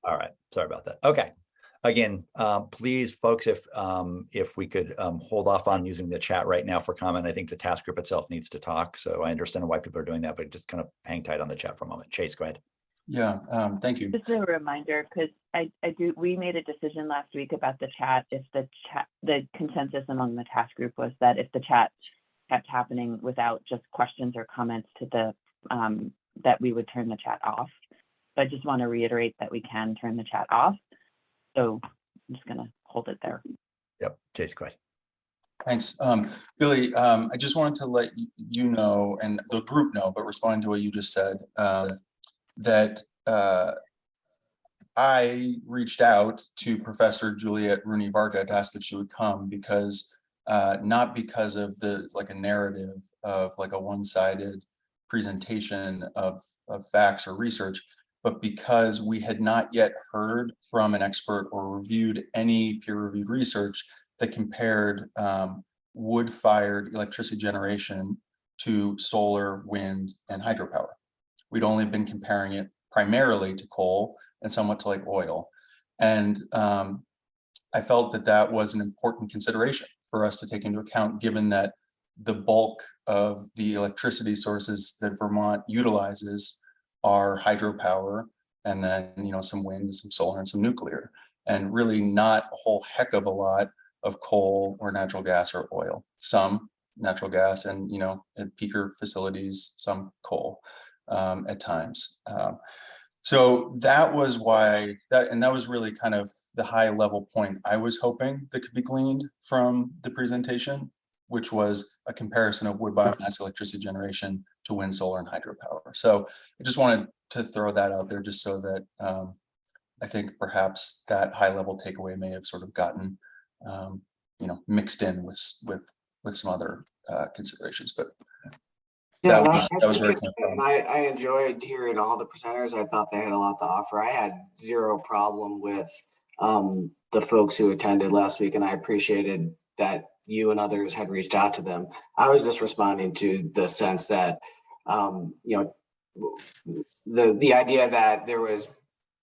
All right, sorry about that. Okay. Again, please, folks, if we could hold off on using the chat right now for comment. I think the task group itself needs to talk. So I understand why people are doing that, but just kind of hang tight on the chat for a moment. Chase, go ahead. Yeah, thank you. Just a reminder, because we made a decision last week about the chat. If the consensus among the task group was that if the chat kept happening without just questions or comments to the that we would turn the chat off. So I just want to reiterate that we can turn the chat off. So I'm just going to hold it there. Yep, Chase, go ahead. Thanks. Billy, I just wanted to let you know, and the group know, but responding to what you just said, that I reached out to Professor Juliet Rooney-Varga to ask if she would come because, not because of a narrative of like a one-sided presentation of facts or research, but because we had not yet heard from an expert or reviewed any peer-reviewed research that compared wood-fired electricity generation to solar, wind, and hydropower. We'd only been comparing it primarily to coal and somewhat to like oil. And I felt that that was an important consideration for us to take into account, given that the bulk of the electricity sources that Vermont utilizes are hydropower, and then some wind, some solar, and some nuclear, and really not a whole heck of a lot of coal or natural gas or oil. Some natural gas, and at peaker facilities, some coal at times. So that was why that was really kind of the high level point I was hoping that could be gleaned from the presentation, which was a comparison of wood biomass electricity generation to wind, solar, and hydropower. So I just wanted to throw that out there just so that I think perhaps that high level takeaway may have sort of gotten mixed in with some other considerations. But yeah, that was very and I enjoyed hearing all the presenters. I thought they had a lot to offer. I had zero problem with the folks who attended last week, and I appreciated that you and others had reached out to them. I was just responding to the sense that the idea that there was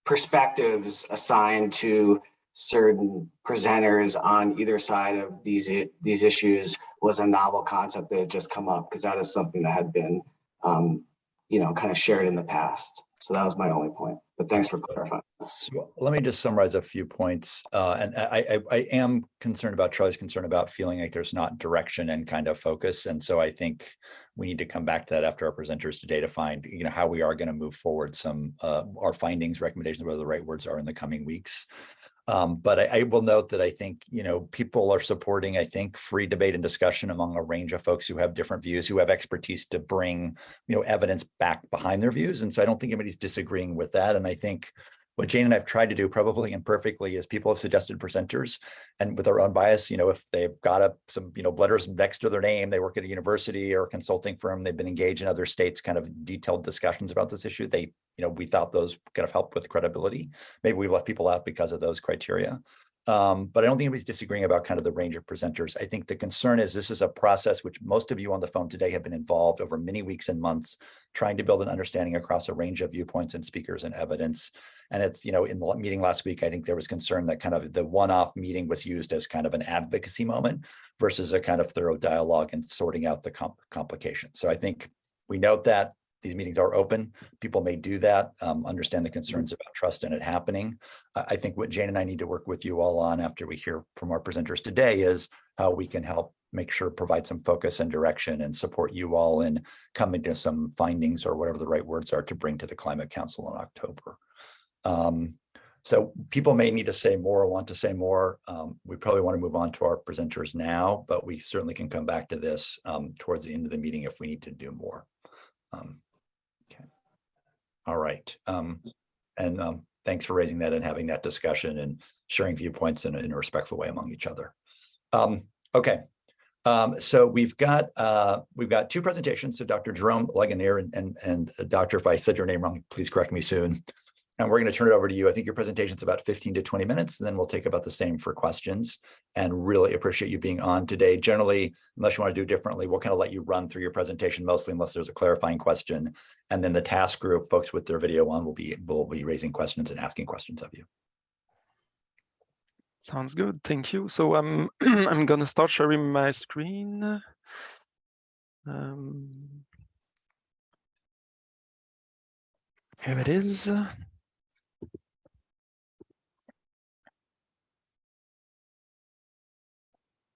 perspectives assigned to certain presenters on either side of these issues was a novel concept that had just come up, because that is something that had been kind of shared in the past. So that was my only point, but thanks for clarifying. So let me just summarize a few points. And I am concerned about Charlie's concern about feeling like there's not direction and kind of focus. And so I think we need to come back to that after our presenters today to find, how we are going to move forward some our findings, recommendations, whatever the right words are, in the coming weeks. But I will note that I think, people are supporting, I think, free debate and discussion among a range of folks who have different views, who have expertise to bring, evidence back behind their views. And so I don't think anybody's disagreeing with that. And I think what Jane and I've tried to do, probably imperfectly, is people have suggested presenters, and with our own bias, if they've got some, letters next to their name, they work at a university or a consulting firm, they've been engaged in other states, kind of detailed discussions about this issue. They, we thought those kind of help with credibility. Maybe we've left people out because of those criteria. But I don't think anybody's disagreeing about kind of the range of presenters. I think the concern is this is a process which most of you on the phone today have been involved over many weeks and months, trying to build an understanding across a range of viewpoints and speakers and evidence. And it's, in the meeting last week, I think there was concern that kind of the one-off meeting was used as kind of an advocacy moment versus a kind of thorough dialogue and sorting out the complications. So I think we note that these meetings are open. People may do that, understand the concerns about trust in it happening. I think what Jane and I need to work with you all on after we hear from our presenters today is how we can help make sure, provide some focus and direction and support you all in coming to some findings, or whatever the right words are, to bring to the Climate Council in October. So people may need to say more or want to say more. We probably want to move on to our presenters now, but we certainly can come back to this towards the end of the meeting if we need to do more. Okay. All right. And thanks for raising that and having that discussion and sharing viewpoints in a respectful way among each other. Okay. So we've got two presentations. So Dr. Jerome Legonier and Dr. If I said your name wrong, please correct me soon. And we're going to turn it over to you. I think your presentation is about 15 to 20 minutes, and then we'll take about the same for questions. And really appreciate you being on today. Generally, unless you want to do differently, we'll kind of let you run through your presentation mostly, unless there's a clarifying question. And then the task group, folks with their video on, will be raising questions and asking questions of you. Sounds good. Thank you. So I'm I'm gonna start sharing my screen. Here it is.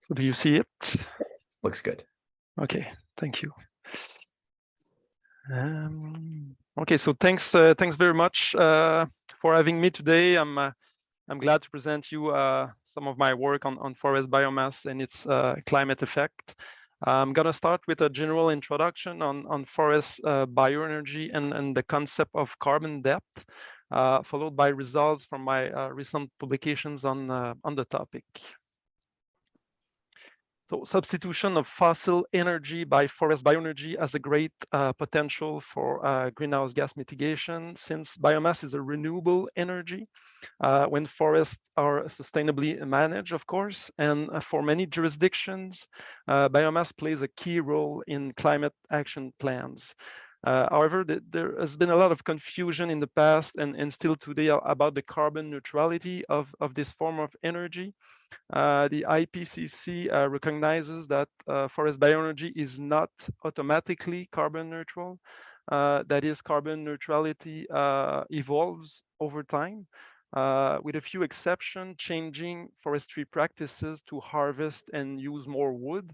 So do you see it? Looks good. Okay, thank you. Okay, so thanks very much for having me today. I'm glad to present you some of my work on forest biomass and its climate effect. I'm gonna start with a general introduction on forest bioenergy and the concept of carbon depth, followed by results from my recent publications on the topic. So substitution of fossil energy by forest bioenergy has a great potential for greenhouse gas mitigation, since biomass is a renewable energy when forests are sustainably managed, of course. And for many jurisdictions, biomass plays a key role in climate action plans. However, there has been a lot of confusion in the past and still today about the carbon neutrality of this form of energy. The IPCC recognizes that forest bioenergy is not automatically carbon neutral. That is, carbon neutrality evolves over time, with a few exceptions, changing forestry practices to harvest and use more wood.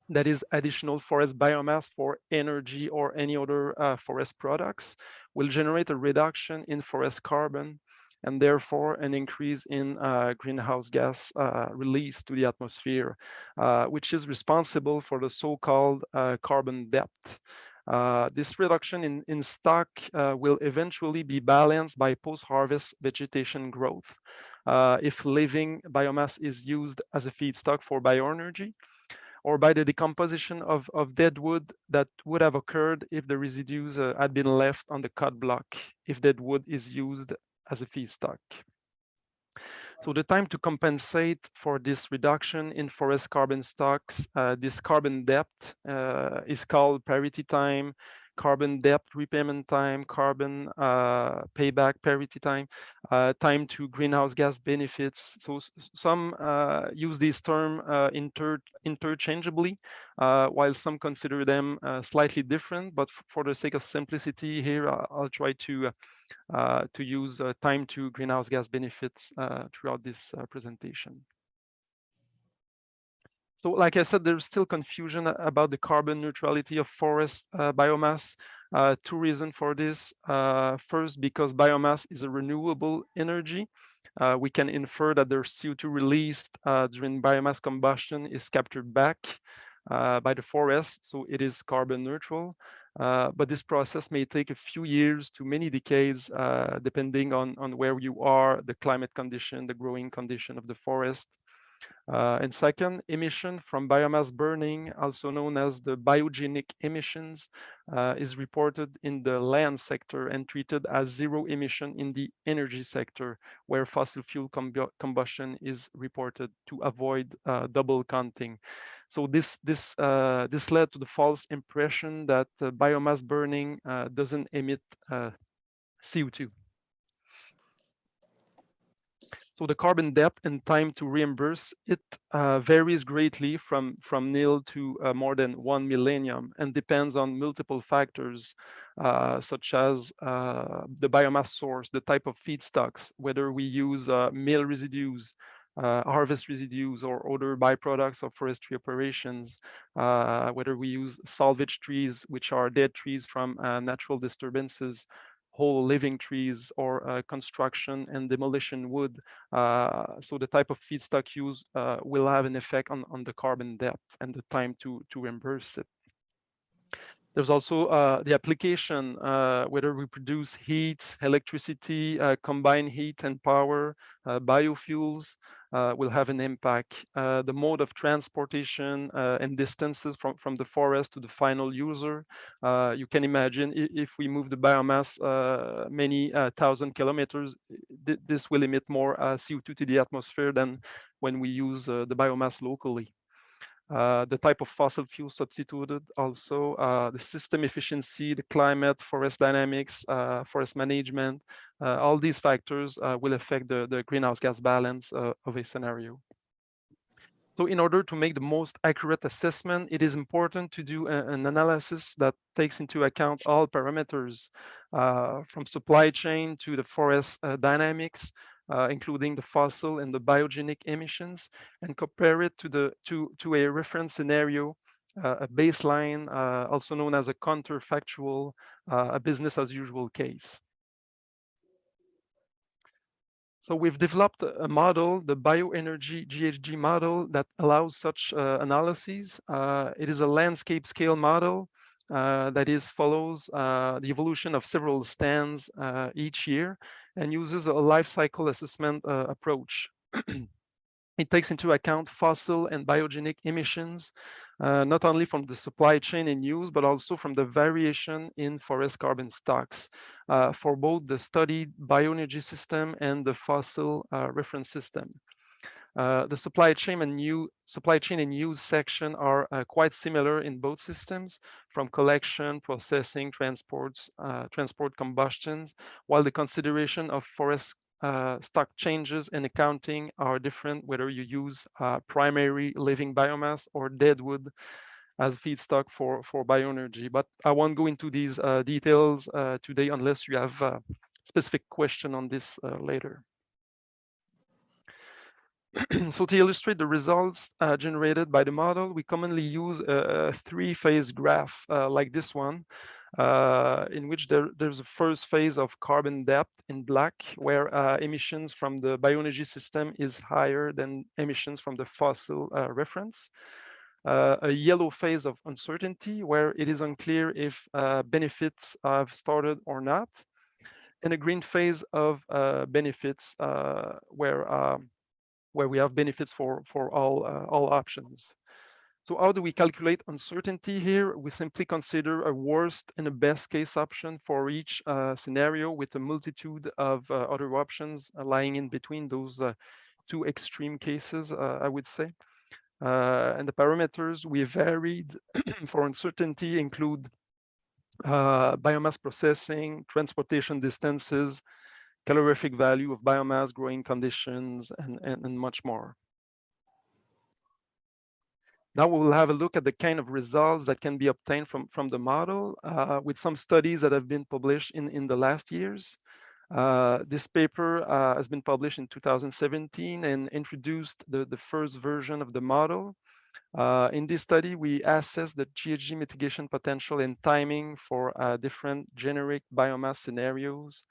That is, additional forest biomass for energy or any other forest products will generate a reduction in forest carbon, and therefore an increase in greenhouse gas release to the atmosphere, which is responsible for the so-called carbon depth. This reduction in stock will eventually be balanced by post-harvest vegetation growth if living biomass is used as a feedstock for bioenergy, or by the decomposition of dead wood that would have occurred if the residues had been left on the cut block, if dead wood is used as a feedstock. So the time to compensate for this reduction in forest carbon stocks, this carbon depth is called parity time, carbon depth repayment time, carbon payback parity time, time to greenhouse gas benefits. So some use this term interchangeably, while some consider them slightly different. But for the sake of simplicity here, I'll try to use time to greenhouse gas benefits throughout this presentation. So like I said, there's still confusion about the carbon neutrality of forest biomass. Two reasons for this. First, because biomass is a renewable energy. We can infer that their CO2 released during biomass combustion is captured back by the forest, so it is carbon neutral. But this process may take a few years to many decades, depending on where you are, the climate condition, the growing condition of the forest. And second, emission from biomass burning, also known as the biogenic emissions, is reported in the land sector and treated as zero emission in the energy sector, where fossil fuel combustion is reported to avoid double counting. So this led to the false impression that biomass burning doesn't emit CO2. So the carbon depth and time to reimburse it varies greatly from nil to more than 1 millennium, and depends on multiple factors, such as the biomass source, the type of feedstocks, whether we use mill residues, harvest residues, or other byproducts of forestry operations, whether we use salvage trees, which are dead trees from natural disturbances, whole living trees, or construction and demolition wood. So the type of feedstock used will have an effect on the carbon depth and the time to reimburse it. There's also the application, whether we produce heat, electricity, combined heat and power, biofuels, will have an impact. The mode of transportation and distances from the forest to the final user. You can imagine if we move the biomass many thousand kilometers, this will emit more CO2 to the atmosphere than when we use the biomass locally. The type of fossil fuel substituted, also the system efficiency, the climate, forest dynamics, forest management, all these factors will affect the greenhouse gas balance of a scenario. So in order to make the most accurate assessment, it is important to do an analysis that takes into account all parameters from supply chain to the forest dynamics, including the fossil and the biogenic emissions, and compare it to a reference scenario, a baseline, also known as a counterfactual, a business as usual case. So we've developed a model, the Bioenergy Ghg model, that allows such analyses. It is a landscape scale model that follows the evolution of several stands each year and uses a life cycle assessment approach. It takes into account fossil and biogenic emissions, not only from the supply chain in use, but also from the variation in forest carbon stocks for both the studied bioenergy system and the fossil reference system. The supply chain and use section are quite similar in both systems, from collection, processing, transport combustions, while the consideration of forest stock changes and accounting are different whether you use primary living biomass or dead wood as feedstock for bioenergy. But I won't go into these details today unless you have a specific question on this later. So to illustrate the results generated by the model, we commonly use a three-phase graph like this one, in which there's a first phase of carbon depth in black, where emissions from the bioenergy system is higher than emissions from the fossil reference. A yellow phase of uncertainty, where it is unclear if benefits have started or not, and a green phase of benefits, where we have benefits for all options. So how do we calculate uncertainty here? We simply consider a worst and a best case option for each scenario, with a multitude of other options lying in between those two extreme cases, I would say. And the parameters we varied for uncertainty include biomass processing, transportation distances, calorific value of biomass, growing conditions, and much more. Now we will have a look at the kind of results that can be obtained from the model with some studies that have been published in the last years. This paper has been published in 2017 and introduced the first version of the model. In this study, we assessed the GHG mitigation potential and timing for different generic biomass scenarios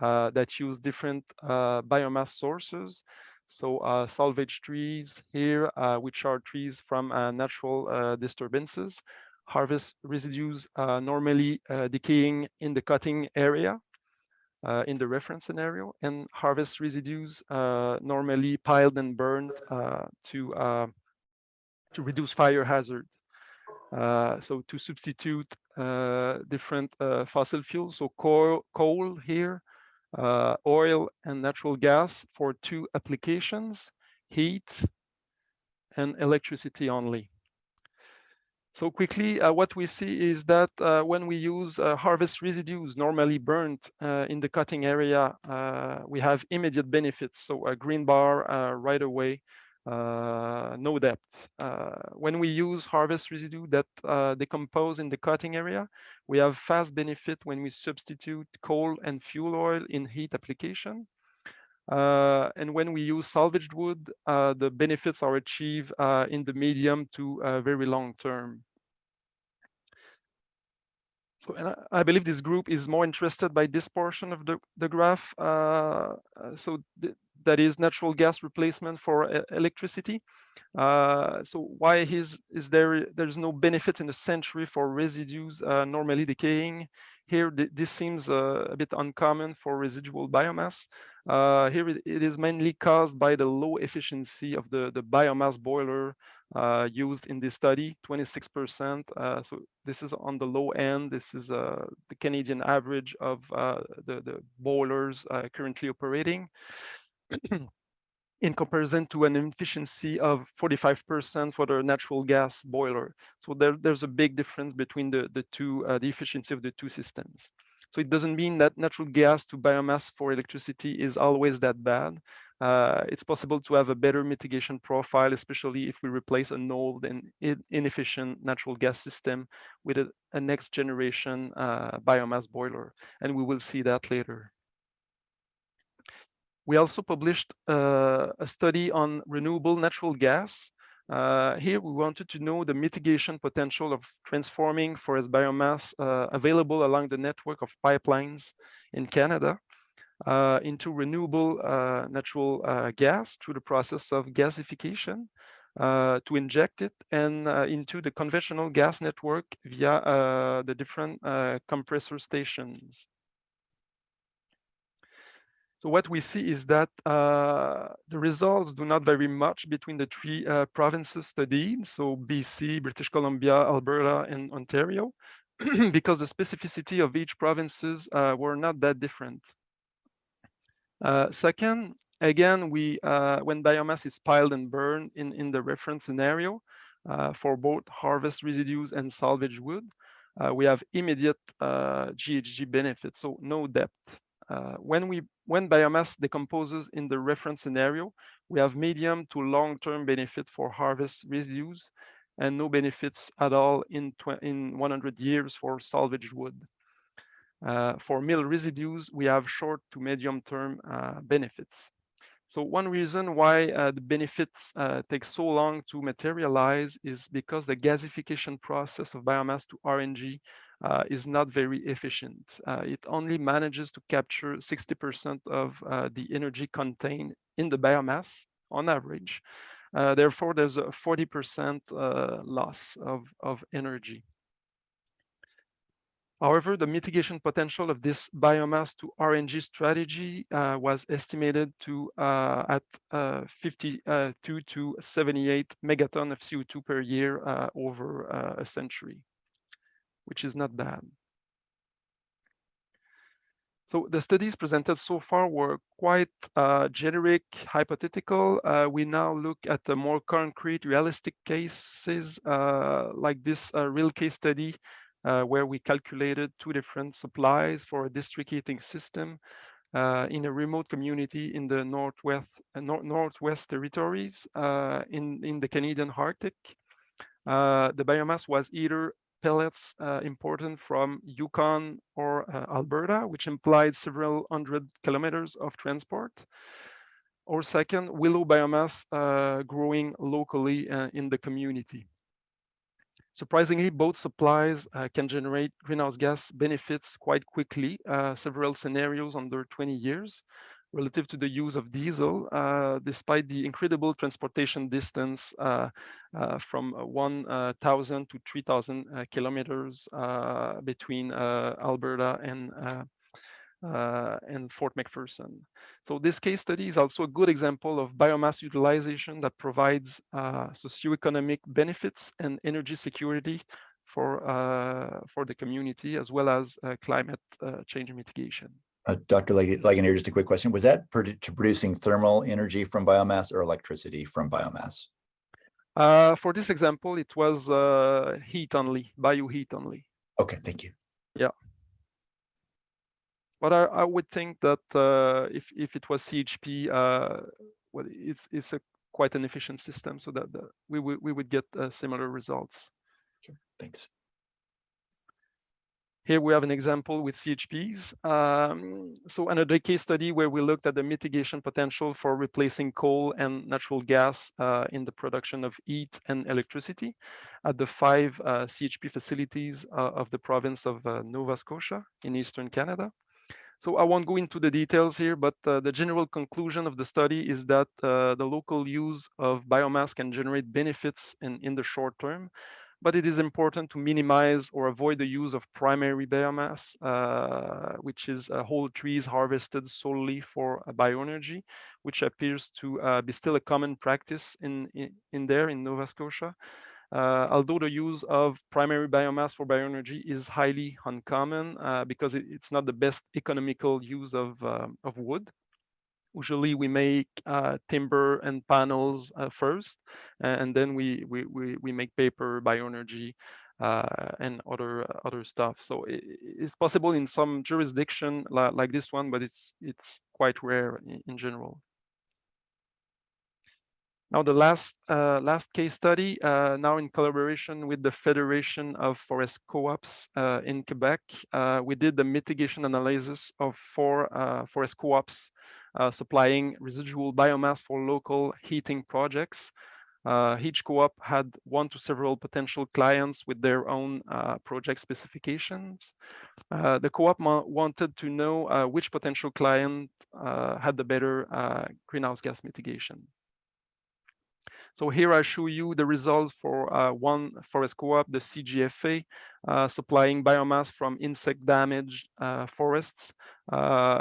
that use different biomass sources. So salvage trees here, which are trees from natural disturbances, harvest residues normally decaying in the cutting area in the reference scenario, and harvest residues normally piled and burned to reduce fire hazard. So to substitute different fossil fuels, so coal here, oil and natural gas for two applications, heat and electricity only. So quickly, what we see is that when we use harvest residues normally burnt in the cutting area, we have immediate benefits. So a green bar right away, no depth. When we use harvest residue that decompose in the cutting area, we have fast benefit when we substitute coal and fuel oil in heat application. And when we use salvaged wood, the benefits are achieved in the medium to very long term. So, and I believe this group is more interested by this portion of the graph. That is natural gas replacement for electricity. So why there's no benefit in the century for residues normally decaying Here, this seems a bit uncommon for residual biomass. Here, it is mainly caused by the low efficiency of the biomass boiler used in this study, 26%. So this is on the low end. This is the Canadian average of the boilers currently operating. In comparison to an efficiency of 45% for the natural gas boiler. So there's a big difference between the efficiency of the two systems. So it doesn't mean that natural gas to biomass for electricity is always that bad. It's possible to have a better mitigation profile, especially if we replace an old and inefficient natural gas system with a next generation biomass boiler. And we will see that later. We also published a study on renewable natural gas. Here, we wanted to know the mitigation potential of transforming forest biomass available along the network of pipelines in Canada into renewable natural gas through the process of gasification to inject it and into the conventional gas network via the different compressor stations. So what we see is that the results do not vary much between the three provinces studied, so BC, British Columbia, Alberta, and Ontario, because the specificity of each provinces were not that different. Second, again, when biomass is piled and burned in the reference scenario for both harvest residues and salvage wood, we have immediate GHG benefits, so no depth. When biomass decomposes in the reference scenario, we have medium to long-term benefit for harvest residues and no benefits at all in 100 years for salvage wood. For mill residues, we have short to medium-term benefits. So one reason why the benefits take so long to materialize is because the gasification process of biomass to RNG is not very efficient. It only manages to capture 60% of the energy contained in the biomass on average. Therefore, there's a 40% loss of energy. However, the mitigation potential of this biomass to RNG strategy was estimated to at 52 to 78 megaton of CO2 per year over a century, which is not bad. So the studies presented so far were quite generic, hypothetical. We now look at the more concrete, realistic cases like this real case study where we calculated two different supplies for a district heating system in a remote community in the Northwest Territories in the Canadian Arctic. The biomass was either pellets imported from Yukon or Alberta, which implied several hundred kilometers of transport. Or second, willow biomass growing locally in the community. Surprisingly, both supplies can generate greenhouse gas benefits quite quickly, several scenarios under 20 years, relative to the use of diesel, despite the incredible transportation distance from 1,000 to 3,000 kilometers between Alberta and Fort McPherson. So this case study is also a good example of biomass utilization that provides socioeconomic benefits and energy security for the community, as well as climate change mitigation. Dr. Legenier, just a quick question. Was that producing thermal energy from biomass or electricity from biomass? For this example, it was heat only, bioheat only. Okay, thank you. Yeah. But I would think that if it was CHP, well, it's quite an efficient system, so that we would get similar results. Sure. Thanks. Here we have an example with CHPs. So another case study where we looked at the mitigation potential for replacing coal and natural gas in the production of heat and electricity at the 5 CHP facilities of the province of Nova Scotia in Eastern Canada. So I won't go into the details here, but the general conclusion of the study is that the local use of biomass can generate benefits in the short term, but it is important to minimize or avoid the use of primary biomass, which is whole trees harvested solely for bioenergy, which appears to be still a common practice in Nova Scotia. Although the use of primary biomass for bioenergy is highly uncommon because it's not the best economical use of wood. Usually we make timber and panels first, and then we make paper, bioenergy, and other stuff. So it's possible in some jurisdiction like this one, but it's quite rare in general. Now the last case study, now in collaboration with the Federation of Forest Co-ops in Quebec, we did the mitigation analysis of 4 forest co-ops supplying residual biomass for local heating projects. Each co-op had 1 to several potential clients with their own project specifications. The co-op wanted to know which potential client had the better greenhouse gas mitigation. So here I show you the results for one forest co-op, the CGFA, supplying biomass from insect-damaged forests.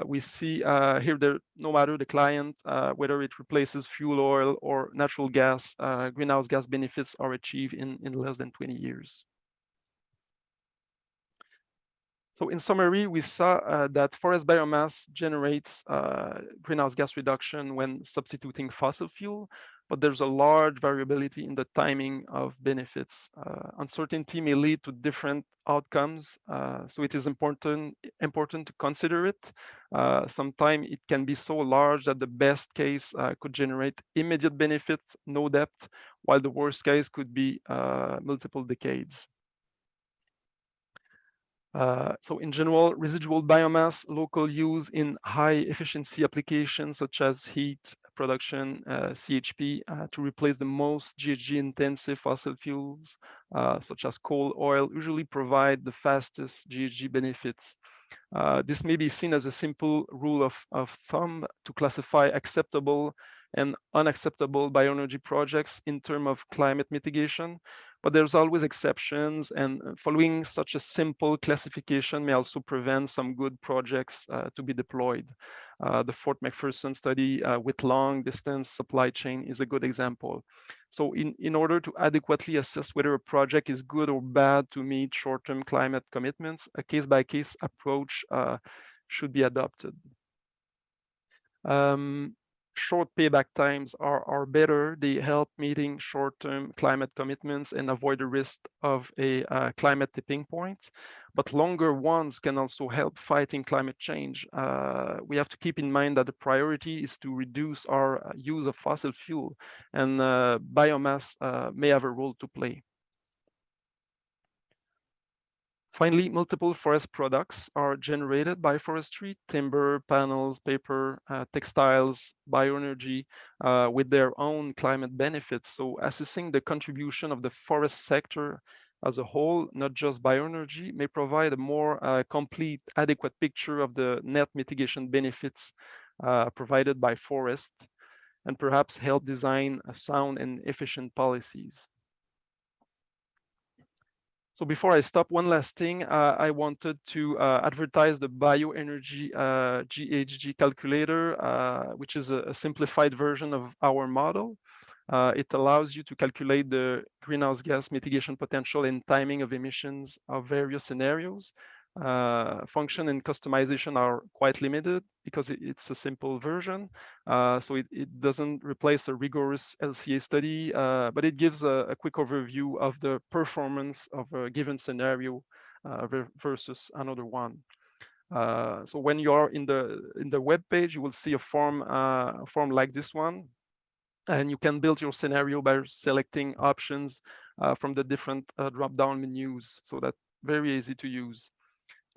We see here that no matter the client, whether it replaces fuel oil or natural gas, greenhouse gas benefits are achieved in less than 20 years. So in summary, we saw that forest biomass generates greenhouse gas reduction when substituting fossil fuel, but there's a large variability in the timing of benefits. Uncertainty may lead to different outcomes, so it is important to consider it. Sometimes it can be so large that the best case could generate immediate benefits, no depth, while the worst case could be multiple decades. So in general, residual biomass, local use in high efficiency applications such as heat production, CHP, to replace the most GHG intensive fossil fuels, such as coal, oil, usually provide the fastest GHG benefits. This may be seen as a simple rule of thumb to classify acceptable and unacceptable bioenergy projects in terms of climate mitigation, but there's always exceptions, and following such a simple classification may also prevent some good projects to be deployed. The Fort McPherson study with long distance supply chain is a good example. So in order to adequately assess whether a project is good or bad to meet short-term climate commitments, a case-by-case approach should be adopted. Short payback times are better. They help meeting short-term climate commitments and avoid the risk of a climate tipping point. But longer ones can also help fighting climate change. We have to keep in mind that the priority is to reduce our use of fossil fuel, and biomass may have a role to play. Finally, multiple forest products are generated by forestry: timber, panels, paper, textiles, bioenergy, with their own climate benefits. So assessing the contribution of the forest sector as a whole, not just bioenergy, may provide a more complete, adequate picture of the net mitigation benefits provided by forests, and perhaps help design sound and efficient policies. So before I stop, one last thing, I wanted to advertise the Bioenergy Ghg Calculator, which is a simplified version of our model. It allows you to calculate the greenhouse gas mitigation potential and timing of emissions of various scenarios. Function and customization are quite limited because it's a simple version. So it doesn't replace a rigorous LCA study, but it gives a quick overview of the performance of a given scenario versus another one. So when you are in the web page, you will see a form like this one, and you can build your scenario by selecting options from the different drop-down menus. So that's very easy to use.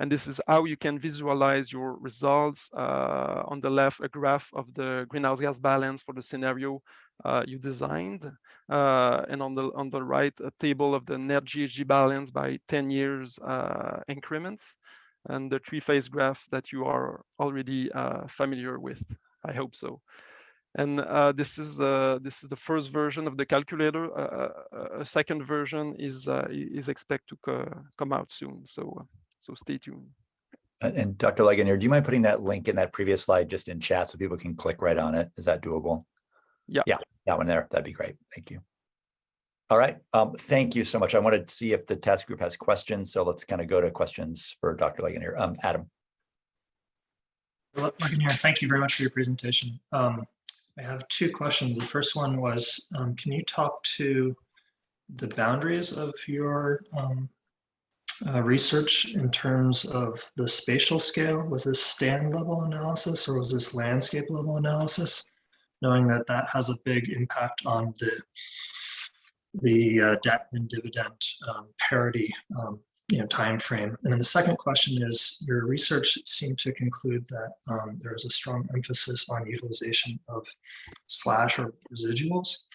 And this is how you can visualize your results. On the left, a graph of the greenhouse gas balance for the scenario you designed. And on the right, a table of the net GHG balance by 10 years increments, and the three-phase graph that you are already familiar with. I hope so. And this is the first version of the calculator. A second version is expected to come out soon. So stay tuned. And Dr. Leggeneer, do you mind putting that link in that previous slide just in chat so people can click right on it? Is that doable? Yeah. Yeah, that one there. That'd be great. Thank you. All right. Thank you so much. I wanted to see if the task group has questions. So let's kind of go to questions for Dr. Leggeneer. Adam. Leggeneer, thank you very much for your presentation. I have two questions. The first one was, can you talk to the boundaries of your research in terms of the spatial scale? Was this stand level analysis or was this landscape level analysis? Knowing that that has a big impact on the debt and dividend parity time frame. And then the second question is, your research seemed to conclude that there is a strong emphasis on utilization of slash or residuals.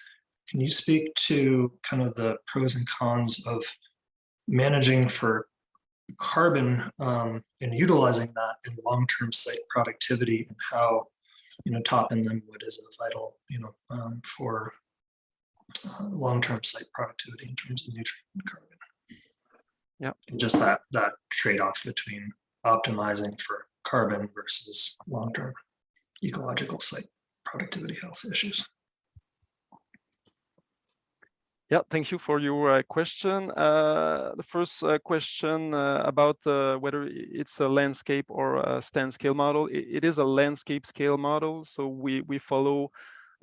Can you speak to kind of the pros and cons of managing for carbon and utilizing that in long-term site productivity, and how top and then wood is a vital for long-term site productivity in terms of nutrient and carbon? Yeah, and just that trade-off between optimizing for carbon versus long-term ecological site productivity health issues. Yeah, thank you for your question. The first question about whether it's a landscape or a stand scale model. It is a landscape scale model, so we follow.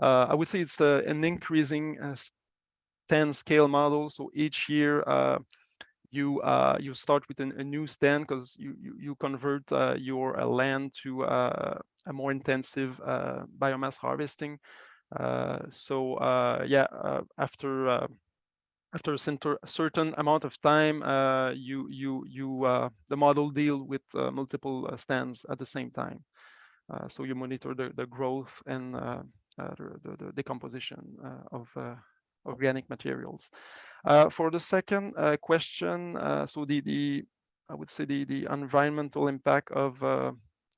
I would say it's an increasing stand scale model. So each year you start with a new stand because you convert your land to a more intensive biomass harvesting. After a certain amount of time, the model deal with multiple stands at the same time. So you monitor the growth and the decomposition of organic materials. For the second question, so I would say the environmental impact of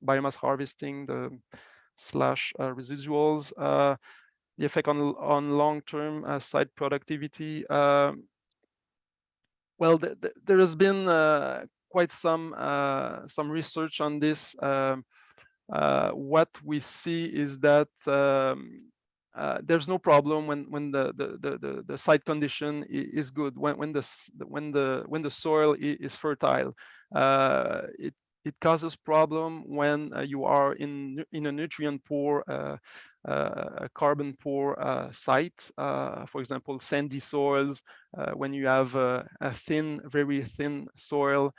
biomass harvesting, the slash residuals, the effect on long-term site productivity. Well, there has been quite some research on this. What we see is that there's no problem when the site condition is good, when the soil is fertile. It causes problem when you are in a nutrient poor, carbon poor site. For example, sandy soils. When you have a very thin soil,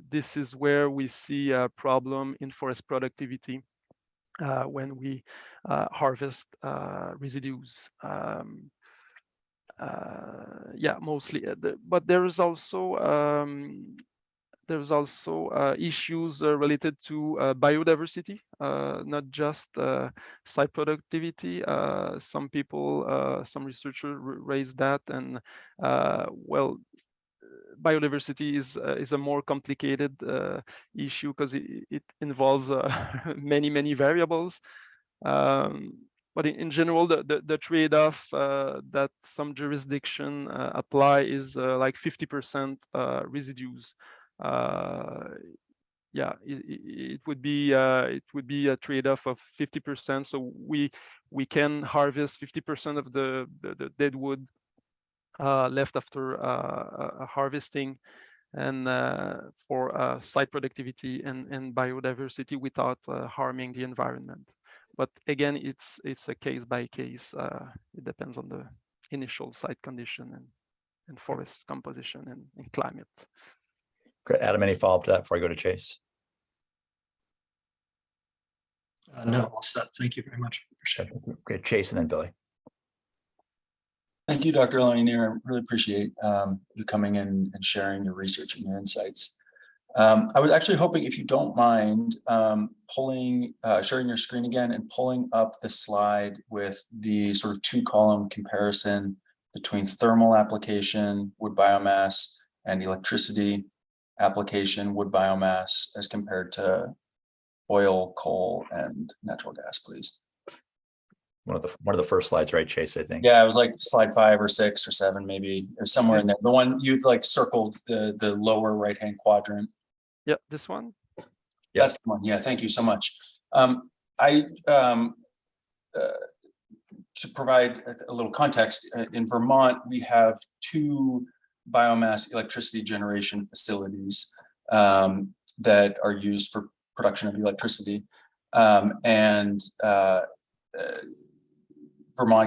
this is where we see a problem in forest productivity when we harvest residues. Yeah, mostly. But there is also issues related to biodiversity, not just site productivity. Some people, some researchers raised that, and well, biodiversity is a more complicated issue because it involves many variables. But in general, the trade-off that some jurisdiction apply is like 50% residues. Yeah, it would be a trade-off of 50%. So we can harvest 50% of the dead wood left after harvesting, and for site productivity and biodiversity without harming the environment. But again, it's a case by case. It depends on the initial site condition and forest composition and climate. Great. Adam, any follow-up to that before I go to Chase? No, all set. Thank you very much. Appreciate it. Great. Chase and then Billy. Thank you, Dr. Leggeneer. I really appreciate you coming in and sharing your research and your insights. I was actually hoping, if you don't mind, sharing your screen again and pulling up the slide with the sort of two-column comparison between thermal application, wood biomass, and electricity application, wood biomass, as compared to oil, coal, and natural gas, please. one of the first slides, right, Chase? I think. Yeah, it was like slide 5 or 6 or 7, maybe, or somewhere in there. The one you'd like circled, the lower right-hand quadrant. Yeah, this one. Yeah. That's the one. Yeah, thank you so much. To provide a little context, in Vermont, we have 2 biomass electricity generation facilities that are used for production of electricity. Vermont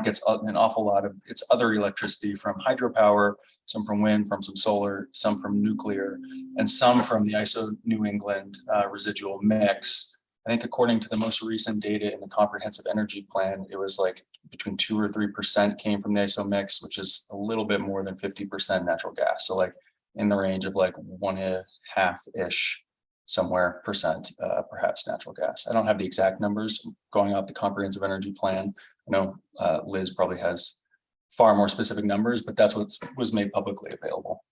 gets an awful lot of its other electricity from hydropower, some from wind, from some solar, some from nuclear, and some from the ISO New England residual mix. I think according to the most recent data in the Comprehensive Energy Plan, it was like between 2 or 3% came from the ISO mix, which is a little bit more than 50% natural gas. So like in the range of like 1.5-ish somewhere percent, perhaps natural gas. I don't have the exact numbers going off the Comprehensive Energy Plan. I know Liz probably has far more specific numbers, but that's what was made publicly available.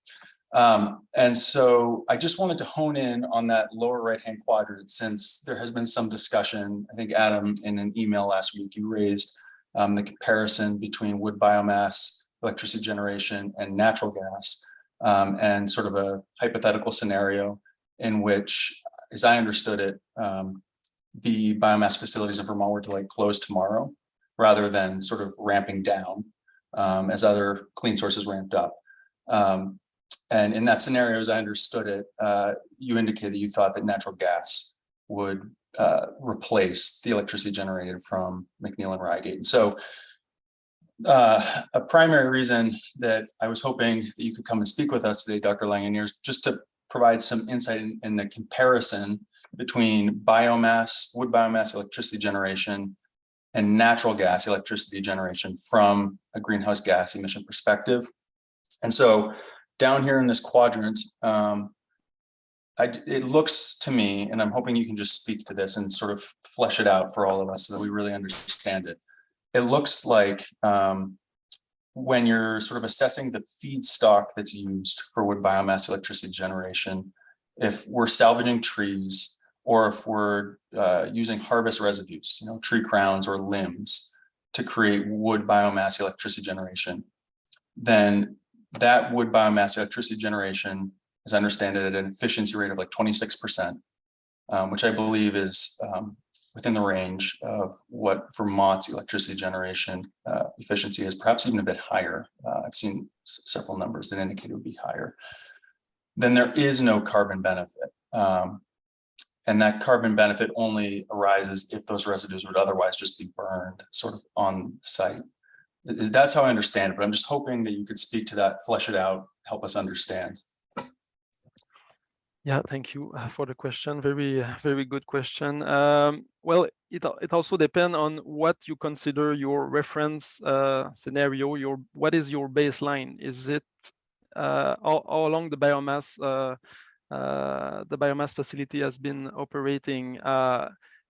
And so I just wanted to hone in on that lower right-hand quadrant, since there has been some discussion. I think Adam, in an email last week, you raised the comparison between wood biomass, electricity generation, and natural gas, and sort of a hypothetical scenario in which, as I understood it, the biomass facilities in Vermont were to like close tomorrow, rather than sort of ramping down as other clean sources ramped up. And in that scenario, as I understood it, you indicated that you thought that natural gas would replace the electricity generated from McNeil and Reigate. And so a primary reason that I was hoping that you could come and speak with us today, Dr. Langenier, is just to provide some insight in the comparison between biomass, wood biomass electricity generation, and natural gas electricity generation from a greenhouse gas emission perspective. And so down here in this quadrant, it looks to me, and I'm hoping you can just speak to this and sort of flesh it out for all of us so that we really understand it. It looks like when you're sort of assessing the feedstock that's used for wood biomass electricity generation, if we're salvaging trees, or if we're using harvest residues, tree crowns or limbs to create wood biomass electricity generation, then that wood biomass electricity generation, as I understand it, at an efficiency rate of like 26%, which I believe is within the range of what Vermont's electricity generation efficiency is, perhaps even a bit higher. I've seen several numbers that indicate it would be higher. Then there is no carbon benefit. And that carbon benefit only arises if those residues would otherwise just be burned sort of on site. That's how I understand it, but I'm just hoping that you could speak to that, flesh it out, help us understand. Yeah, thank you for the question. Very, very good question. Well, it also depends on what you consider your reference scenario. What is your baseline? Is it all along the biomass facility has been operating?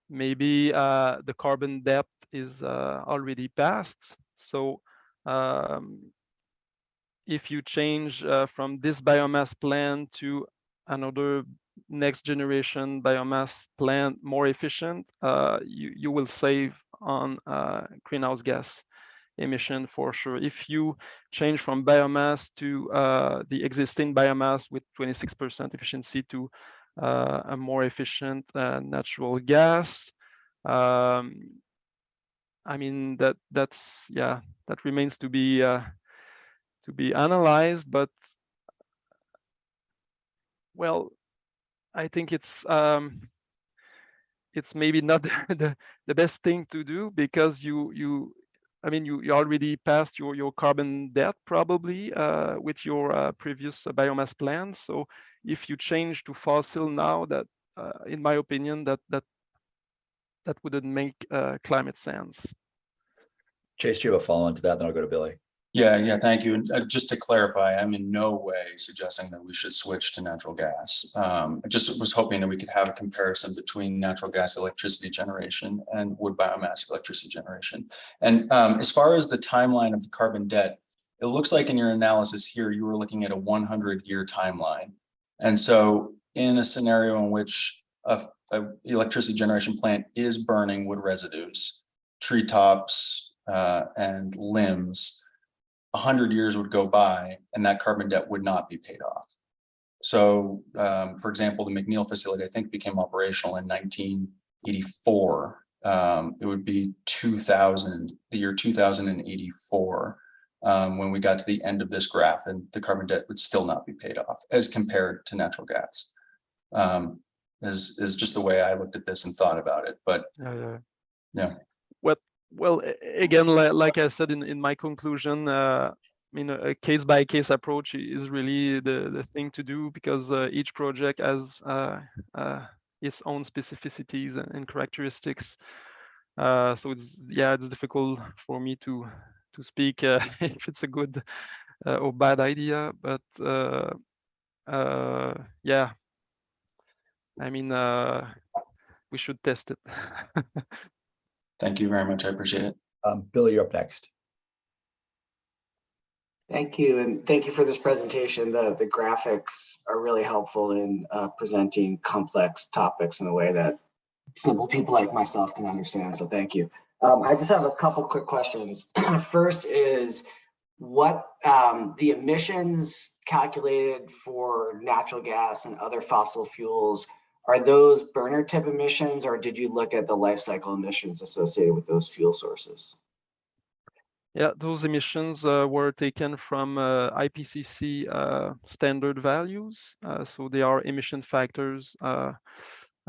Maybe the carbon depth is already passed. So if you change from this biomass plant to another next generation biomass plant, more efficient, you will save on greenhouse gas emission for sure. If you change from biomass to the existing biomass with 26% efficiency to a more efficient natural gas, I mean that remains to be analyzed, but well, I think it's maybe not the best thing to do, because you already passed your carbon debt probably with your previous biomass plan. So if you change to fossil now, that in my opinion that wouldn't make climate sense. Chase, do you have a follow-on to that? Then I'll go to Billy. Yeah, thank you. And just to clarify, I'm in no way suggesting that we should switch to natural gas. I just was hoping that we could have a comparison between natural gas electricity generation and wood biomass electricity generation. And as far as the timeline of the carbon debt, it looks like in your analysis here, you were looking at a 100-year timeline. And so in a scenario in which a electricity generation plant is burning wood residues, treetops, and limbs, 100 years would go by and that carbon debt would not be paid off. So, for example, the McNeil facility, I think, became operational in 1984. It would be the year 2084, when we got to the end of this graph, and the carbon debt would still not be paid off as compared to natural gas. Is just the way I looked at this and thought about it. But yeah. Well, again, like I said in my conclusion, I mean, a case-by-case approach is really the thing to do, because each project has its own specificities and characteristics. So it's difficult for me to speak if it's a good or bad idea, but yeah, I mean, we should test it. Thank you very much. I appreciate it. Billy, you're up next. Thank you, and thank you for this presentation. The graphics are really helpful in presenting complex topics in a way that simple people like myself can understand, so thank you. I just have a couple quick questions. First is, what the emissions calculated for natural gas and other fossil fuels, are those burner tip emissions, or did you look at the life cycle emissions associated with those fuel sources? Yeah, those emissions were taken from IPCC standard values. So they are emission factors.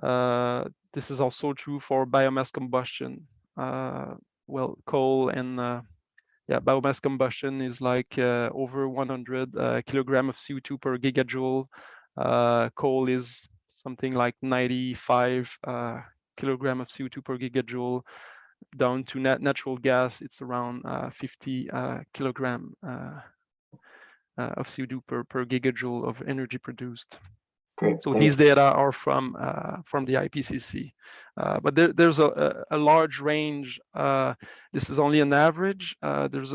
This is also true for biomass combustion. Well, coal and biomass combustion is like over 100 kilogram of CO2 per gigajoule. Coal is something like 95 kilogram of CO2 per gigajoule. Down to natural gas, it's around 50 kilogram of CO2 per gigajoule of energy produced. Great. So these data are from the IPCC, but there's a large range. This is only an average. There's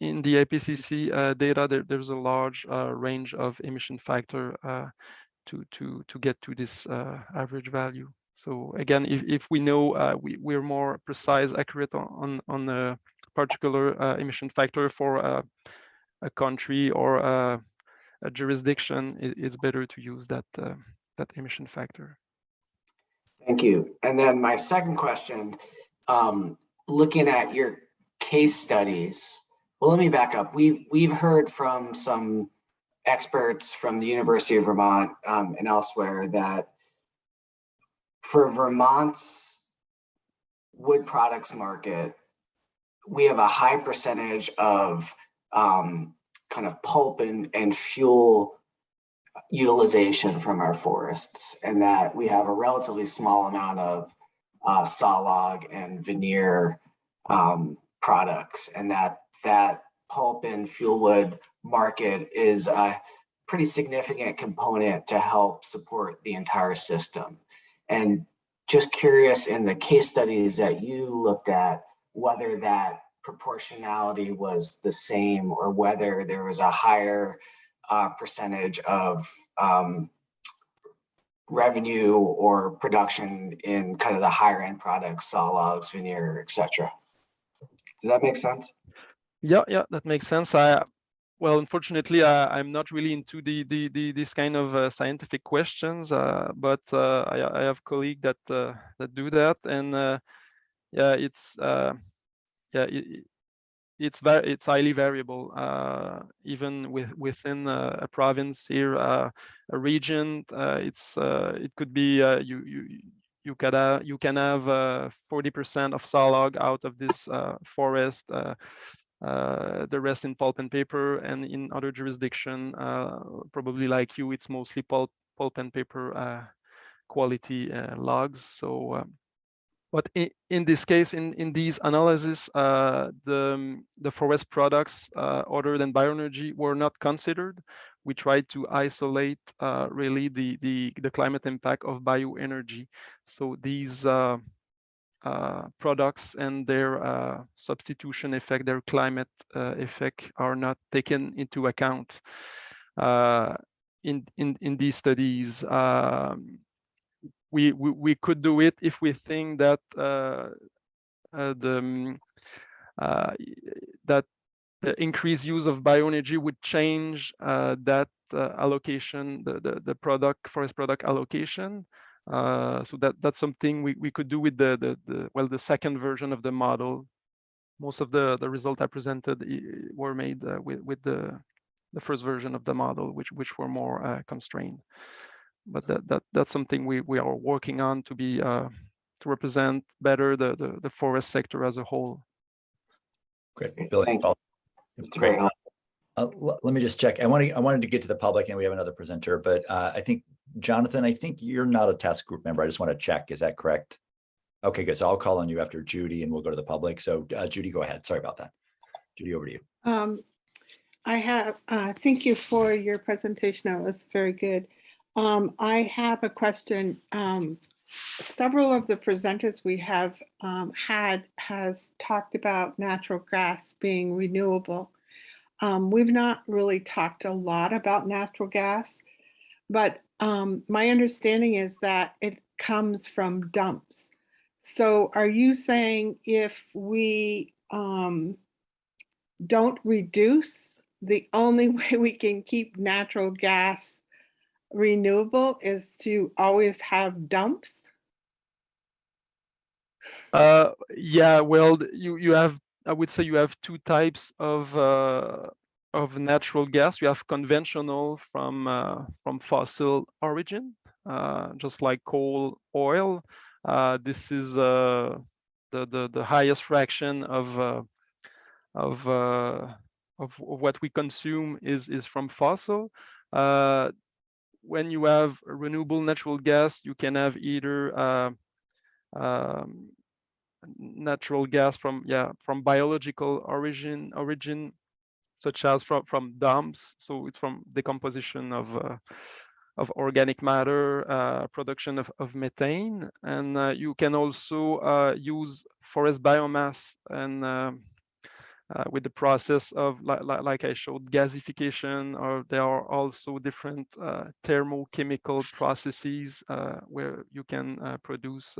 in the IPCC data, there's a large range of emission factor to get to this average value. So again, if we know we're more precise, accurate on a particular emission factor for a country or a jurisdiction, it's better to use that emission factor. Thank you. And then my second question, looking at your case studies. Well, let me back up. We've heard from some experts from the University of Vermont and elsewhere that for Vermont's wood products market, we have a high percentage of kind of pulp and fuel utilization from our forests, and that we have a relatively small amount of saw log and veneer products, and that pulp and fuel wood market is a pretty significant component to help support the entire system. And just curious, in the case studies that you looked at, whether that proportionality was the same or whether there was a higher percentage of revenue or production in kind of the higher end products, saw logs, veneer, etc. Does that make sense? Yeah, that makes sense. Well, unfortunately, I'm not really into this kind of scientific questions, but I have colleagues that do that, and it's highly variable, even within a province here, a region. It could be you can have 40% of saw log out of this forest. The rest in pulp and paper, and in other jurisdiction, probably like you, it's mostly pulp and paper quality logs. So, but in this case, in these analysis, the forest products other than bioenergy were not considered. We tried to isolate really the climate impact of bioenergy. So these products and their substitution effect, their climate effect, are not taken into account in these studies. We could do it if we think that that the increased use of bioenergy would change that allocation, the forest product allocation. So that's something we could do with the second version of the model. Most of the results I presented were made with the first version of the model, which were more constrained. But that's something we are working on to be to represent better the forest sector as a whole. Great, Billy. Thank you. It's very helpful. Let me just check. I wanted to get to the public, and we have another presenter, but I think Jonathan, I think you're not a task group member. I just want to check. Is that correct? Okay, good. So I'll call on you after Judy, and we'll go to the public. So Judy, go ahead. Sorry about that. Judy, over to you. I have, thank you for your presentation. That was very good. I have a question. Several of the presenters we have has talked about natural gas being renewable. We've not really talked a lot about natural gas, but my understanding is that it comes from dumps. So are you saying if we don't reduce, the only way we can keep natural gas renewable is to always have dumps? Yeah, well, you have, I would say you have two types of natural gas. You have conventional from fossil origin, just like coal, oil. This is the highest fraction of what we consume is from fossil. When you have renewable natural gas, you can have either natural gas from biological origin, such as from dumps. So it's from decomposition of organic matter, production of methane, and you can also use forest biomass and with the process of like I showed, gasification, or there are also different thermochemical processes where you can produce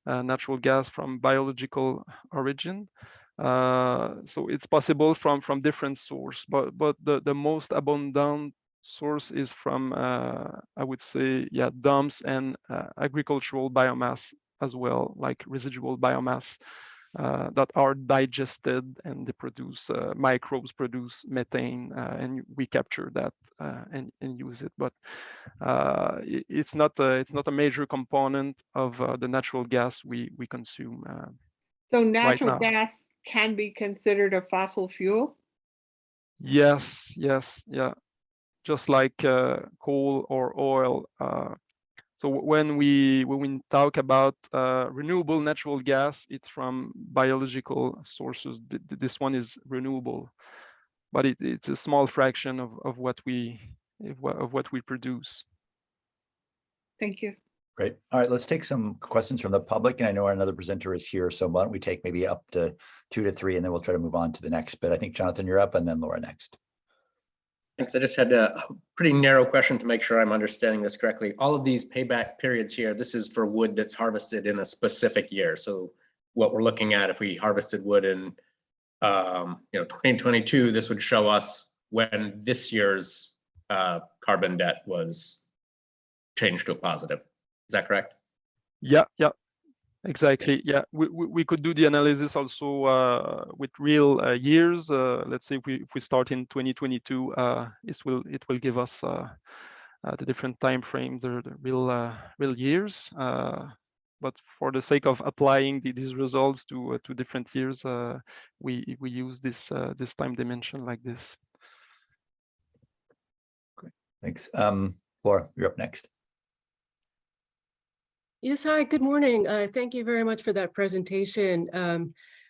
natural gas from biological origin. So it's possible from different sources, but the most abundant source is from I would say dumps and agricultural biomass as well, like residual biomass that are digested, and they produce microbes produce methane, and we capture that and use it. But it's not a major component of the natural gas we consume. So natural right now. gas can be considered a fossil fuel? Yes, yeah, just like coal or oil. So when we talk about renewable natural gas, it's from biological sources. This one is renewable, but it's a small fraction of what we produce. Thank you. Great. All right, let's take some questions from the public. And I know another presenter is here, so why don't we take maybe up to 2 to 3, and then we'll try to move on to the next. But I think, Jonathan, you're up, and then Laura next. Thanks. I just had a pretty narrow question to make sure I'm understanding this correctly. All of these payback periods here, this is for wood that's harvested in a specific year. So what we're looking at, if we harvested wood in 2022, this would show us when this year's carbon debt was changed to a positive. Is that correct? Yeah, exactly. Yeah, we could do the analysis also with real years. Let's say if we start in 2022, it will give us the different time frames, the real years. But for the sake of applying these results to different years, we use this time dimension like this. Great, thanks. Laura, you're up next. Yes, hi, good morning. Thank you very much for that presentation.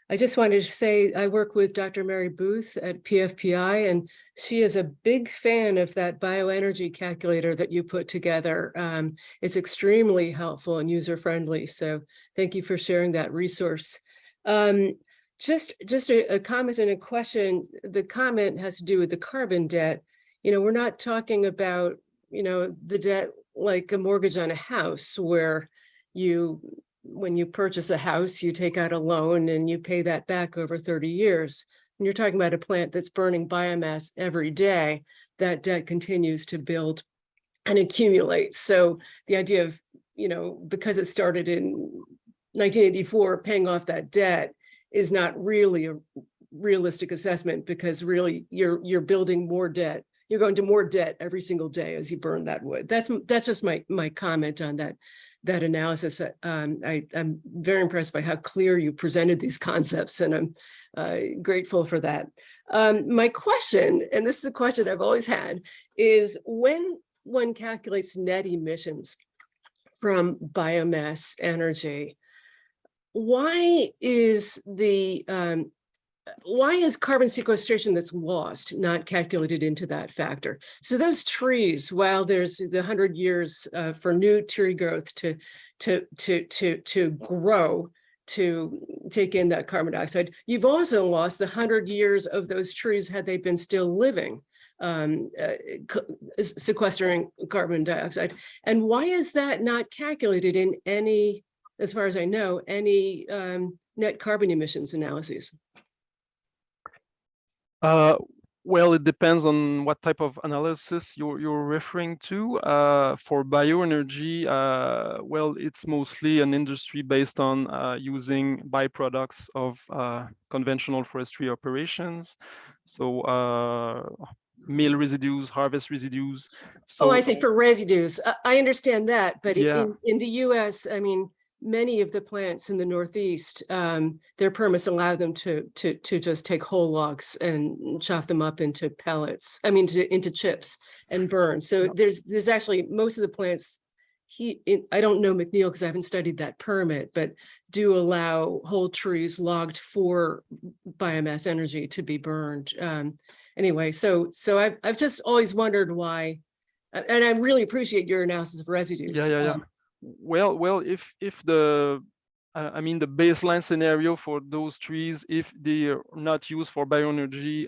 I just wanted to say I work with Dr. Mary Booth at PFPI, and she is a big fan of that bioenergy calculator that you put together. It's extremely helpful and user-friendly, so thank you for sharing that resource. Just a comment and a question. The comment has to do with the carbon debt. We're not talking about, the debt like a mortgage on a house where you when you purchase a house, you take out a loan and you pay that back over 30 years. And you're talking about a plant that's burning biomass every day, that debt continues to build and accumulate. So the idea of, because it started in 1984, paying off that debt is not really a realistic assessment, because really you're building more debt. You're going to more debt every single day as you burn that wood. That's just my comment on that analysis. I'm very impressed by how clear you presented these concepts, and I'm grateful for that. My question, and this is a question I've always had, is when one calculates net emissions from biomass energy, why is carbon sequestration that's lost not calculated into that factor? So those trees, while there's the 100 years for new tree growth to grow, to take in that carbon dioxide, you've also lost the 100 years of those trees had they been still living, sequestering carbon dioxide. And why is that not calculated in any, as far as I know, any net carbon emissions analyses? Well, it depends on what type of analysis you're referring to. For bioenergy, well, it's mostly an industry based on using byproducts of conventional forestry operations. So mill residues, harvest residues. So, I see, for residues. I understand that, but yeah. in the US, I mean, many of the plants in the Northeast, their permits allow them to just take whole logs and chop them up into pellets, into chips and burn. So there's actually, most of the plants, I don't know McNeil because I haven't studied that permit, but do allow whole trees logged for biomass energy to be burned. Anyway, so I've just always wondered why, and I really appreciate your analysis of residues. Yeah. Well, if the the baseline scenario for those trees, if they are not used for bioenergy,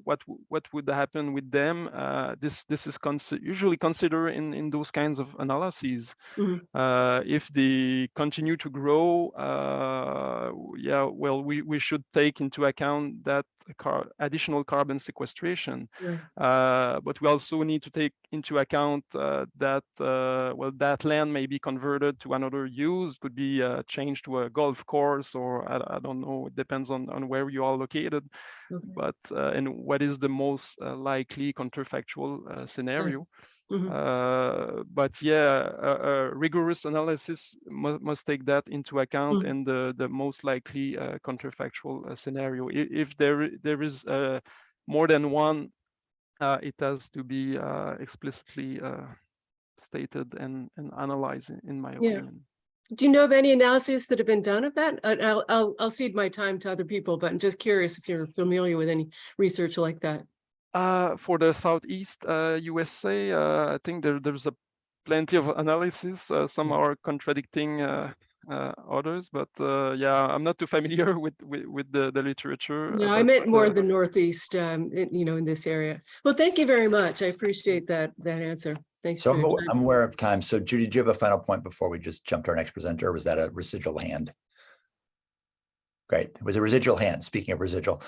what would happen with them? This is usually considered in those kinds of analyses. Mm-hmm. If they continue to grow, well, we should take into account that additional carbon sequestration. Right. But we also need to take into account that well, that land may be converted to another use, could be changed to a golf course, or I don't know, it depends on where you are located. Okay. But and what is the most likely counterfactual scenario. Mm-hmm. But yeah, a rigorous analysis must take that into account, and the most likely counterfactual scenario. If there is more than one, it has to be explicitly stated and analyzed, in my opinion. Do you know of any analyses that have been done of that? I'll cede my time to other people, but I'm just curious if you're familiar with any research like that. For the Southeast USA, I think there's plenty of analysis. Some are contradicting others, but yeah, I'm not too familiar with the literature. No, I meant more the Northeast, in this area. Well, thank you very much. I appreciate that answer. Thanks. So I'm aware of time. So Judy, do you have a final point before we just jump to our next presenter, or was that a residual hand? Great. It was a residual hand. Speaking of residual,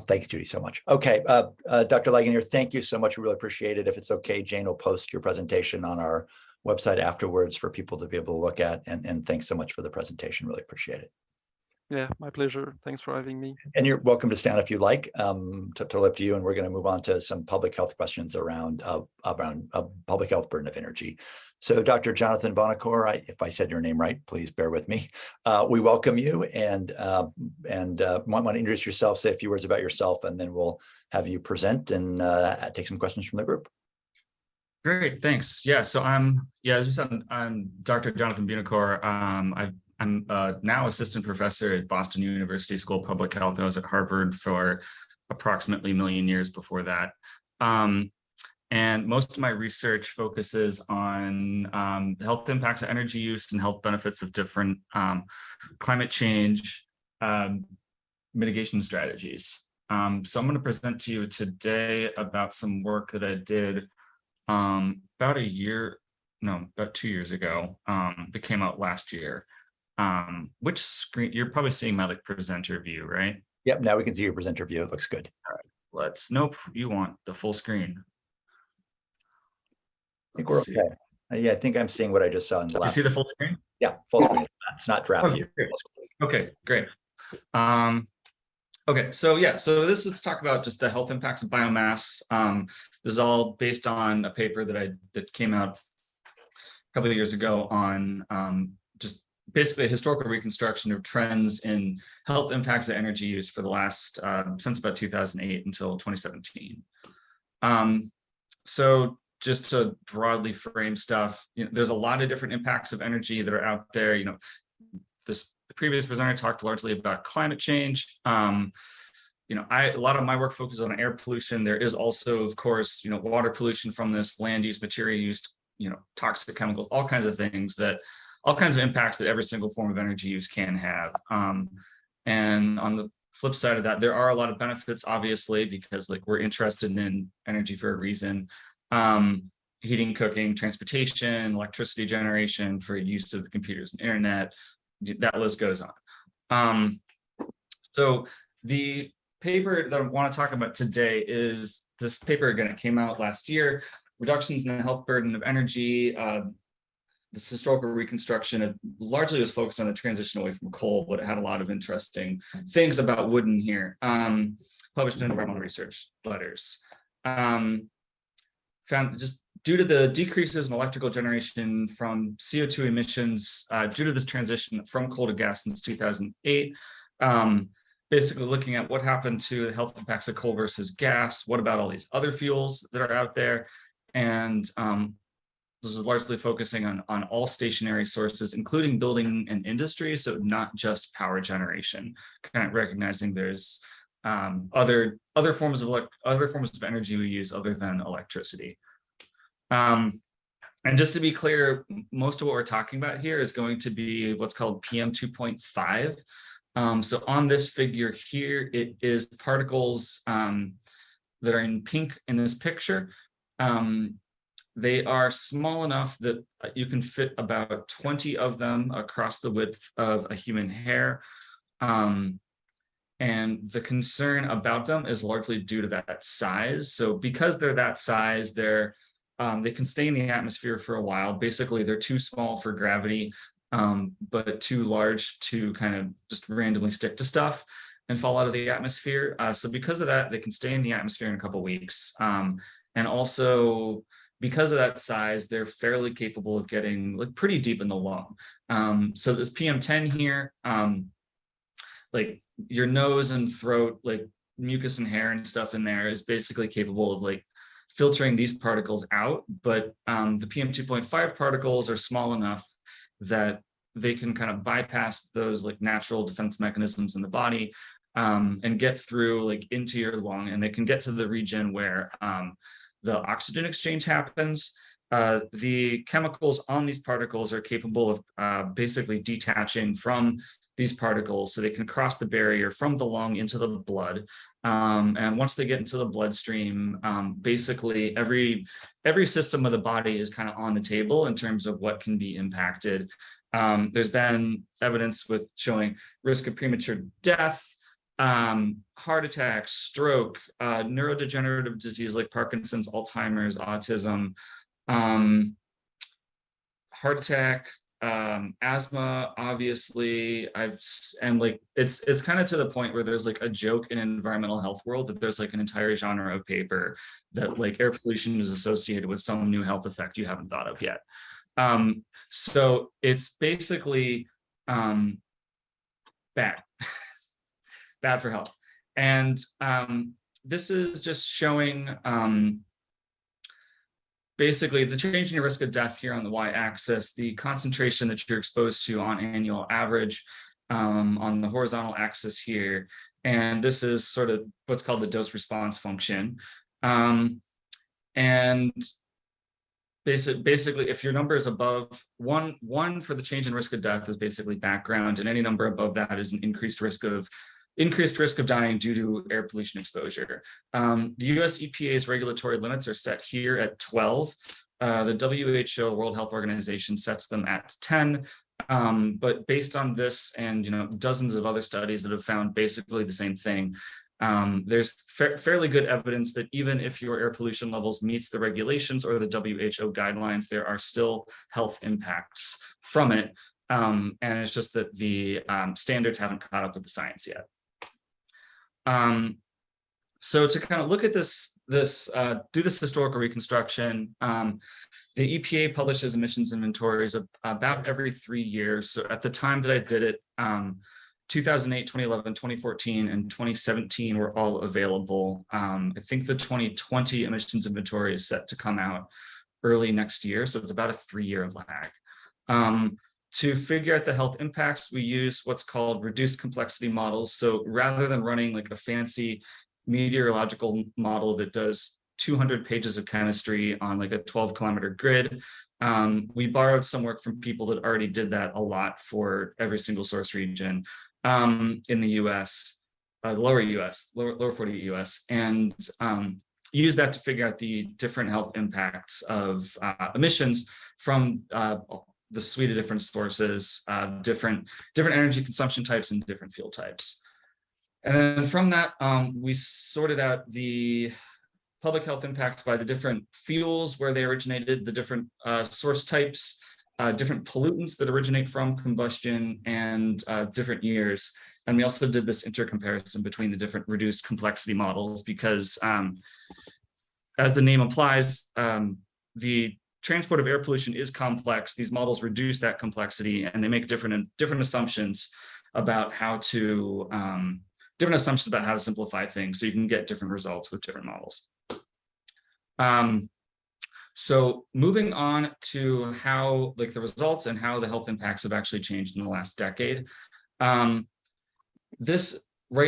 thanks, Judy, so much. Okay, Dr. Laganier, thank you so much. We really appreciate it. If it's okay, Jane will post your presentation on our website afterwards for people to be able to look at. And thanks so much for the presentation. Really appreciate it. Yeah, my pleasure. Thanks for having me. And you're welcome to stand if you like. Totally up to you. And we're going to move on to some public health questions around public health burden of energy. So Dr. Jonathan Bonacore, if I said your name right, please bear with me. We welcome you and want to introduce yourself, say a few words about yourself, and then we'll have you present and take some questions from the group. Great, thanks. Yeah, so as you said, I'm Dr. Jonathan Bonacore. I'm now assistant professor at Boston University School of Public Health. I was at Harvard for approximately a million years before that. And most of my research focuses on health impacts of energy use and health benefits of different climate change mitigation strategies. So I'm going to present to you today about some work that I did about 2 years ago, that came out last year. Which screen? You're probably seeing my like presenter view, right? Yep, now we can see your presenter view. It looks good. Nope, you want the full screen. I think we're Let's see. okay. Yeah, I think I'm seeing what I just saw in the You last. see the full screen? Yeah, full screen. It's not draft view. Okay, great. Okay, so yeah, so this is to talk about just the health impacts of biomass. This is all based on a paper that came out a couple of years ago on just basically a historical reconstruction of trends in health impacts of energy use for the last since about 2008 until 2017. So just to broadly frame stuff, there's a lot of different impacts of energy that are out there. The previous presenter talked largely about climate change. A lot of my work focuses on air pollution. There is also, of course, water pollution from this, land use, material use, toxic chemicals, all kinds of impacts that every single form of energy use can have. And on the flip side of that, there are a lot of benefits, obviously, because we're interested in energy for a reason. Heating, cooking, transportation, electricity generation for use of computers and internet, that list goes on. So the paper that I want to talk about today is this paper, again, it came out last year, Reductions in the Health Burden of Energy. This historical reconstruction largely was focused on the transition away from coal, but it had a lot of interesting things about wood in here, published in environmental research letters. Found just due to the decreases in electrical generation from CO2 emissions, due to this transition from coal to gas since 2008, basically looking at what happened to the health impacts of coal versus gas, what about all these other fuels that are out there, and this is largely focusing on all stationary sources, including building and industry, so not just power generation, kind of recognizing there's other forms of energy we use other than electricity. And just to be clear, most of what we're talking about here is going to be what's called PM 2.5. So on this figure here, it is particles that are in pink in this picture. They are small enough that you can fit about 20 of them across the width of a human hair. And the concern about them is largely due to that size. So because they're that size, they can stay in the atmosphere for a while. Basically, they're too small for gravity, but too large to kind of just randomly stick to stuff and fall out of the atmosphere. So because of that, they can stay in the atmosphere in a couple of weeks. And also, because of that size, they're fairly capable of getting pretty deep in the lung. So this PM10 here, your nose and throat, mucus and hair and stuff in there is basically capable of filtering these particles out. But the PM 2.5 particles are small enough that they can kind of bypass those natural defense mechanisms in the body and get through into your lung, and they can get to the region where the oxygen exchange happens. The chemicals on these particles are capable of basically detaching from these particles, so they can cross the barrier from the lung into the blood. And once they get into the bloodstream, basically every system of the body is kind of on the table in terms of what can be impacted. There's been evidence with showing risk of premature death, heart attack, stroke, neurodegenerative disease like Parkinson's, Alzheimer's, autism, heart attack, asthma, obviously. It's kind of to the point where there's a joke in environmental health world that there's an entire genre of paper that air pollution is associated with some new health effect you haven't thought of yet. So it's basically bad. Bad for health. And this is just showing basically the change in your risk of death here on the y-axis, the concentration that you're exposed to on annual average on the horizontal axis here. And this is sort of what's called the dose response function. And basically, if your number is above one for the change in risk of death is basically background, and any number above that is an increased risk of dying due to air pollution exposure. The US EPA's regulatory limits are set here at 12. The WHO, World Health Organization, sets them at 10. But based on this and dozens of other studies that have found basically the same thing, there's fairly good evidence that even if your air pollution levels meets the regulations or the WHO guidelines, there are still health impacts from it. And it's just that the standards haven't caught up with the science yet. So to kind of look at do this historical reconstruction, the EPA publishes emissions inventories about every 3 years. So at the time that I did it, 2008, 2011, 2014, and 2017 were all available. I think the 2020 emissions inventory is set to come out early next year. So it's about a 3-year lag. To figure out the health impacts, we use what's called reduced complexity models. So rather than running like a fancy meteorological model that does 200 pages of chemistry on like a 12-kilometer grid, we borrowed some work from people that already did that a lot for every single source region in the US, lower 48 US, and use that to figure out the different health impacts of emissions from the suite of different sources, different energy consumption types and different fuel types. And then from that, we sorted out the public health impacts by the different fuels where they originated, the different source types, different pollutants that originate from combustion, and different years. And we also did this intercomparison between the different reduced complexity models because, as the name implies, the transport of air pollution is complex. These models reduce that complexity, and they make different assumptions about how to simplify things, so you can get different results with different models. So moving on to how the results and how the health impacts have actually changed in the last decade. Right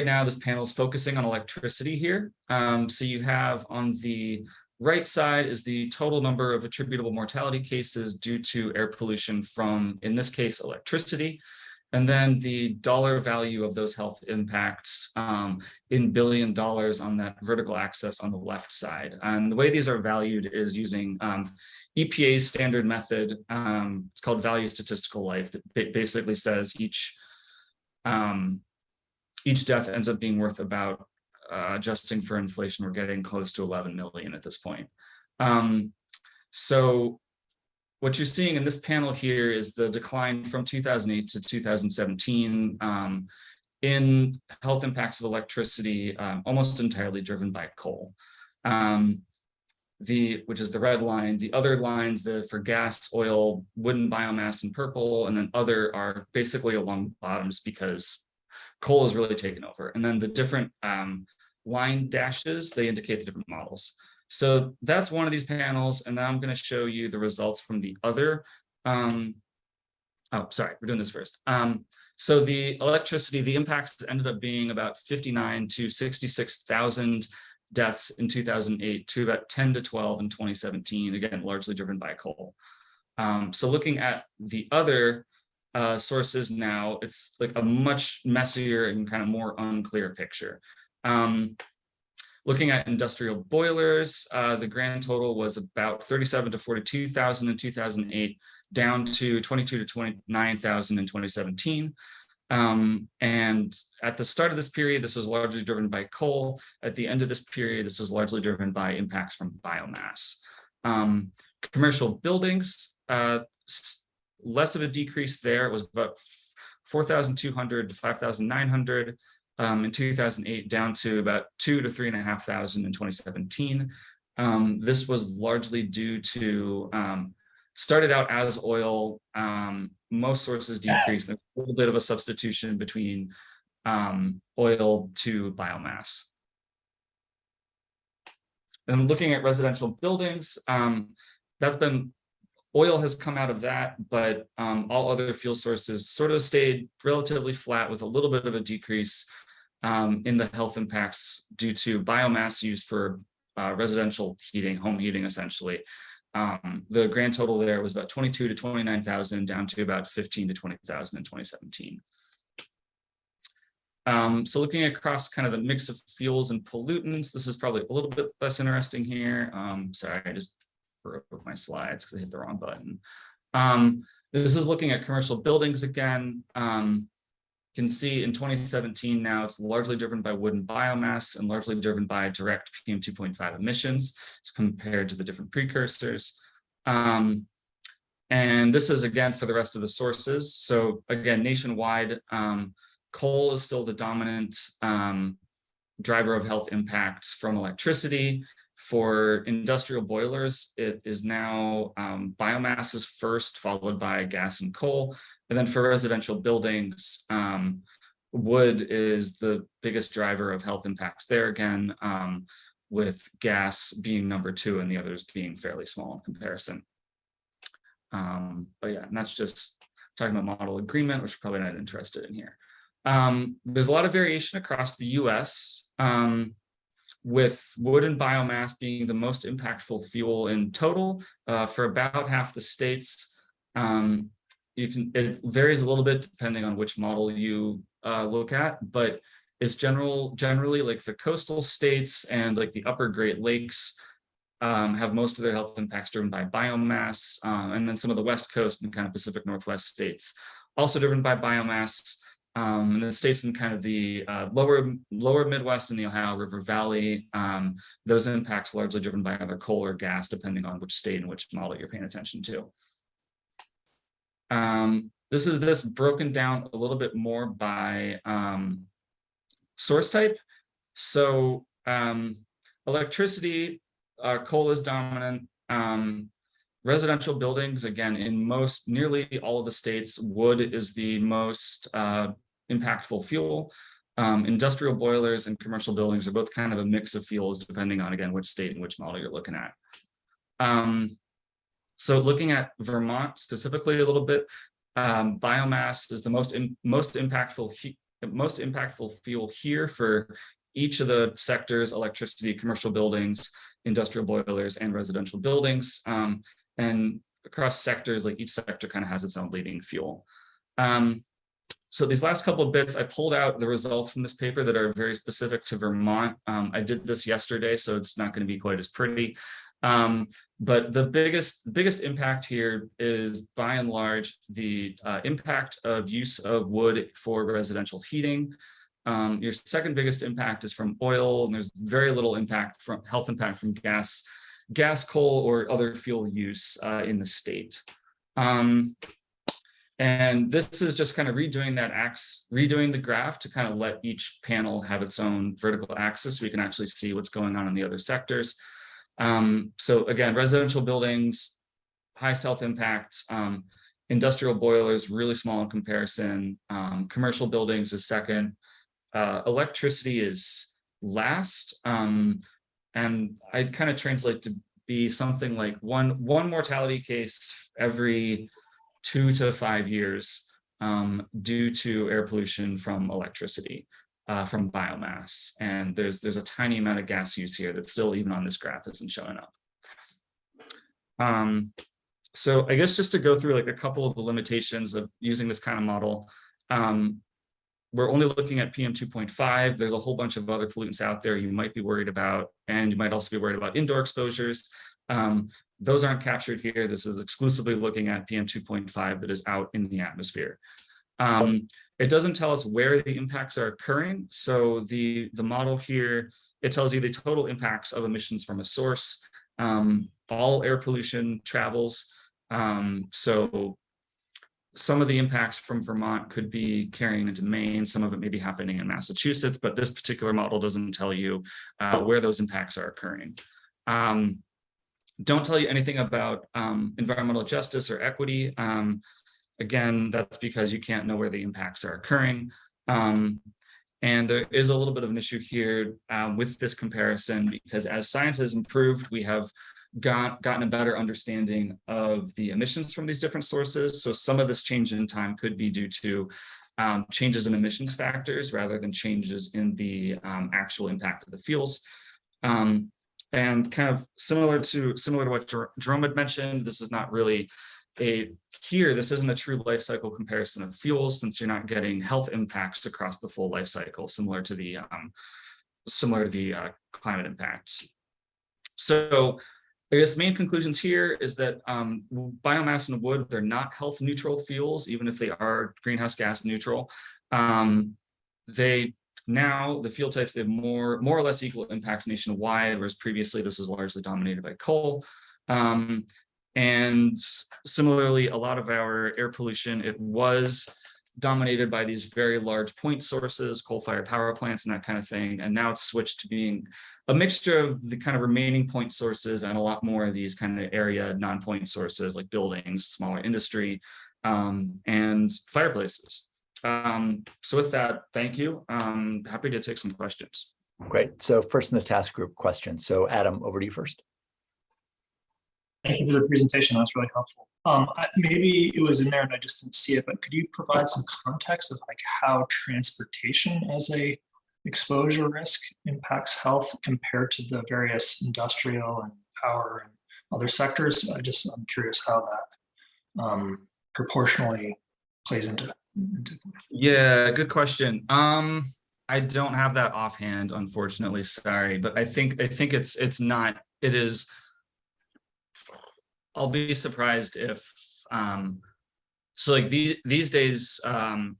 now, this panel is focusing on electricity here. So you have on the right side is the total number of attributable mortality cases due to air pollution from, in this case, electricity. And then the dollar value of those health impacts in $1 billion on that vertical axis on the left side. And the way these are valued is using EPA's standard method. It's called value statistical life, that basically says each death ends up being worth about, adjusting for inflation, we're getting close to 11 million at this point. So what you're seeing in this panel here is the decline from 2008 to 2017 in health impacts of electricity, almost entirely driven by coal, which is the red line. The other lines for gas, oil, wood and biomass in purple, and then other are basically along bottoms because coal has really taken over. And then the different line dashes, they indicate the different models. So that's one of these panels, and now I'm going to show you the results from the other. Oh, sorry, we're doing this first. So the electricity, the impacts ended up being about 59 to 66,000 deaths in 2008 to about 10 to 12 in 2017, again, largely driven by coal. So looking at the other sources now, it's like a much messier and kind of more unclear picture. Looking at industrial boilers, the grand total was about 37 to 42,000 in 2008, down to 22 to 29,000 in 2017. And at the start of this period, this was largely driven by coal. At the end of this period, this is largely driven by impacts from biomass. Commercial buildings, less of a decrease there. It was about 4,200 to 5,900 in 2008, down to about 2,000 to 3,500 in 2017. This was largely due to, started out as oil, most sources decreased. There's a little bit of a substitution between oil to biomass. And looking at residential buildings, oil has come out of that, but all other fuel sources sort of stayed relatively flat with a little bit of a decrease in the health impacts due to biomass used for residential heating, home heating, essentially. The grand total there was about 22 to 29,000, down to about 15 to 20,000 in 2017. So looking across kind of the mix of fuels and pollutants, this is probably a little bit less interesting here. Sorry, I just broke my slides because I hit the wrong button. This is looking at commercial buildings again. Can see in 2017 now it's largely driven by wood and biomass and largely driven by direct PM 2.5 emissions as compared to the different precursors. And this is again for the rest of the sources. So again, nationwide, coal is still the dominant driver of health impacts from electricity. For industrial boilers, it is now biomass is first, followed by gas and coal. And then for residential buildings, wood is the biggest driver of health impacts there again, with gas being number 2 and the others being fairly small in comparison. But yeah, and that's just talking about model agreement, which we're probably not interested in here. There's a lot of variation across the US, with wood and biomass being the most impactful fuel in total for about half the states. It varies a little bit depending on which model you look at, but it's generally like the coastal states and like the upper Great Lakes have most of their health impacts driven by biomass, and then some of the West Coast and kind of Pacific Northwest states also driven by biomass. And the states in kind of the lower Midwest and the Ohio River Valley, those impacts largely driven by either coal or gas, depending on which state and which model you're paying attention to. This is broken down a little bit more by source type. So electricity, coal is dominant. Residential buildings, again, in nearly all of the states, wood is the most impactful fuel. Industrial boilers and commercial buildings are both kind of a mix of fuels, depending on, again, which state and which model you're looking at. So looking at Vermont specifically a little bit, biomass is the most impactful fuel here for each of the sectors: electricity, commercial buildings, industrial boilers, and residential buildings. And across sectors, like each sector kind of has its own leading fuel. So these last couple of bits, I pulled out the results from this paper that are very specific to Vermont. I did this yesterday, so it's not going to be quite as pretty. But the biggest impact here is, by and large, the impact of use of wood for residential heating. Your second biggest impact is from oil, and there's very little health impact from gas, coal, or other fuel use in the state. And this is just kind of redoing the graph to kind of let each panel have its own vertical axis so we can actually see what's going on in the other sectors. So again, residential buildings, highest health impact, industrial boilers, really small in comparison, commercial buildings is second, electricity is last, and I'd kind of translate to be something like one mortality case every 2 to 5 years due to air pollution from electricity, from biomass. And there's a tiny amount of gas use here that still, even on this graph, isn't showing up. So I guess just to go through like a couple of the limitations of using this kind of model, we're only looking at PM 2.5. There's a whole bunch of other pollutants out there you might be worried about, and you might also be worried about indoor exposures. Those aren't captured here. This is exclusively looking at PM 2.5 that is out in the atmosphere. It doesn't tell us where the impacts are occurring. So the model here, it tells you the total impacts of emissions from a source. All air pollution travels. So some of the impacts from Vermont could be carrying into Maine. Some of it may be happening in Massachusetts, but this particular model doesn't tell you where those impacts are occurring. Don't tell you anything about environmental justice or equity. Again, that's because you can't know where the impacts are occurring. And there is a little bit of an issue here with this comparison, because as science has improved, we have gotten a better understanding of the emissions from these different sources. So some of this change in time could be due to changes in emissions factors rather than changes in the actual impact of the fuels. And kind of similar to what Jerome had mentioned, this is not really this isn't a true life cycle comparison of fuels, since you're not getting health impacts across the full life cycle, similar to the climate impacts. So I guess main conclusions here is that biomass and wood, they're not health neutral fuels, even if they are greenhouse gas neutral. The fuel types, they have more or less equal impacts nationwide, whereas previously this was largely dominated by coal. And similarly, a lot of our air pollution, it was dominated by these very large point sources, coal-fired power plants and that kind of thing. And now it's switched to being a mixture of the kind of remaining point sources and a lot more of these kind of area non-point sources like buildings, smaller industry, and fireplaces. So with that, thank you. I'm happy to take some questions. Great. So first in the task group questions. So Adam, over to you first. Thank you for the presentation. That was really helpful. Maybe it was in there and I just didn't see it, but could you provide some context of like how transportation as a exposure risk impacts health compared to the various industrial and power and other sectors? I'm curious how that proportionally plays into. Yeah, good question. I don't have that offhand, unfortunately. Sorry, but I think it's not. It is. I'll be surprised if so like these days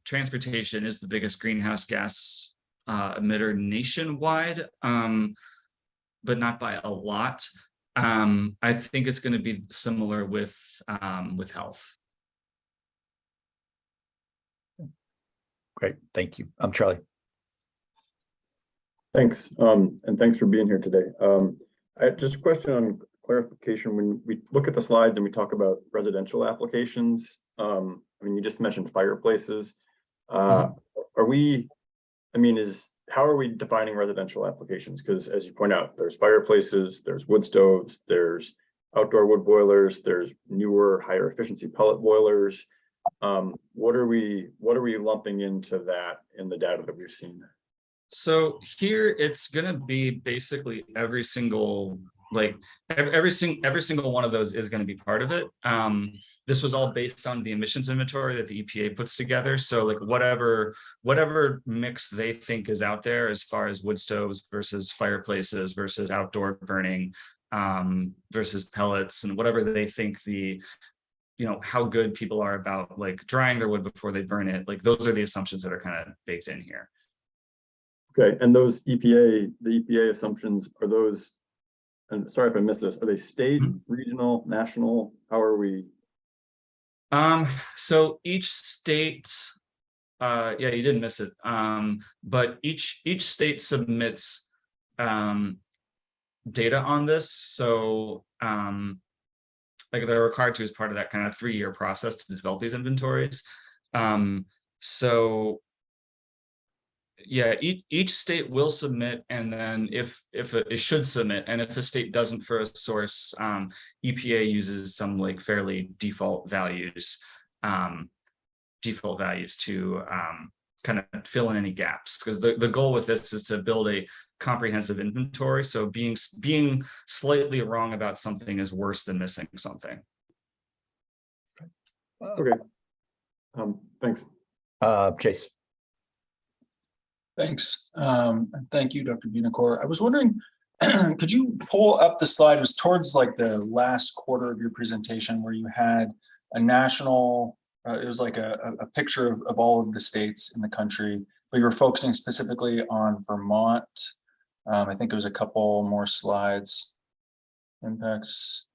transportation is the biggest greenhouse gas emitter nationwide, but not by a lot. I think it's going to be similar with health. Great, thank you. Charlie. Thanks, and thanks for being here today. Just a question on clarification. When we look at the slides and we talk about residential applications, I mean, you just mentioned fireplaces. How are we defining residential applications? Because as you point out, there's fireplaces, there's wood stoves, there's outdoor wood boilers, there's newer, higher efficiency pellet boilers. What are we lumping into that in the data that we've seen? So here it's going to be basically every single one of those is going to be part of it. This was all based on the emissions inventory that the EPA puts together. So like whatever mix they think is out there as far as wood stoves versus fireplaces versus outdoor burning versus pellets and whatever they think how good people are about like drying their wood before they burn it. Like those are the assumptions that are kind of baked in here. Okay, and those the EPA assumptions, are those, and sorry if I missed this, are they state, regional, national? How are we? So each state, yeah, you didn't miss it. But each state submits data on this. So like they're required to as part of that kind of 3-year process to develop these inventories. So yeah, each state will submit, and then if it should submit, and if a state doesn't for a source, EPA uses some like fairly default values to kind of fill in any gaps, because the goal with this is to build a comprehensive inventory. So being slightly wrong about something is worse than missing something. Okay. Thanks. Chase. Thanks. Thank you, Dr. Buonocore. I was wondering, could you pull up the slide? It was towards like the last quarter of your presentation where you had a national, it was like a picture of all of the states in the country, but you were focusing specifically on Vermont. I think it was a couple more slides. Impacts,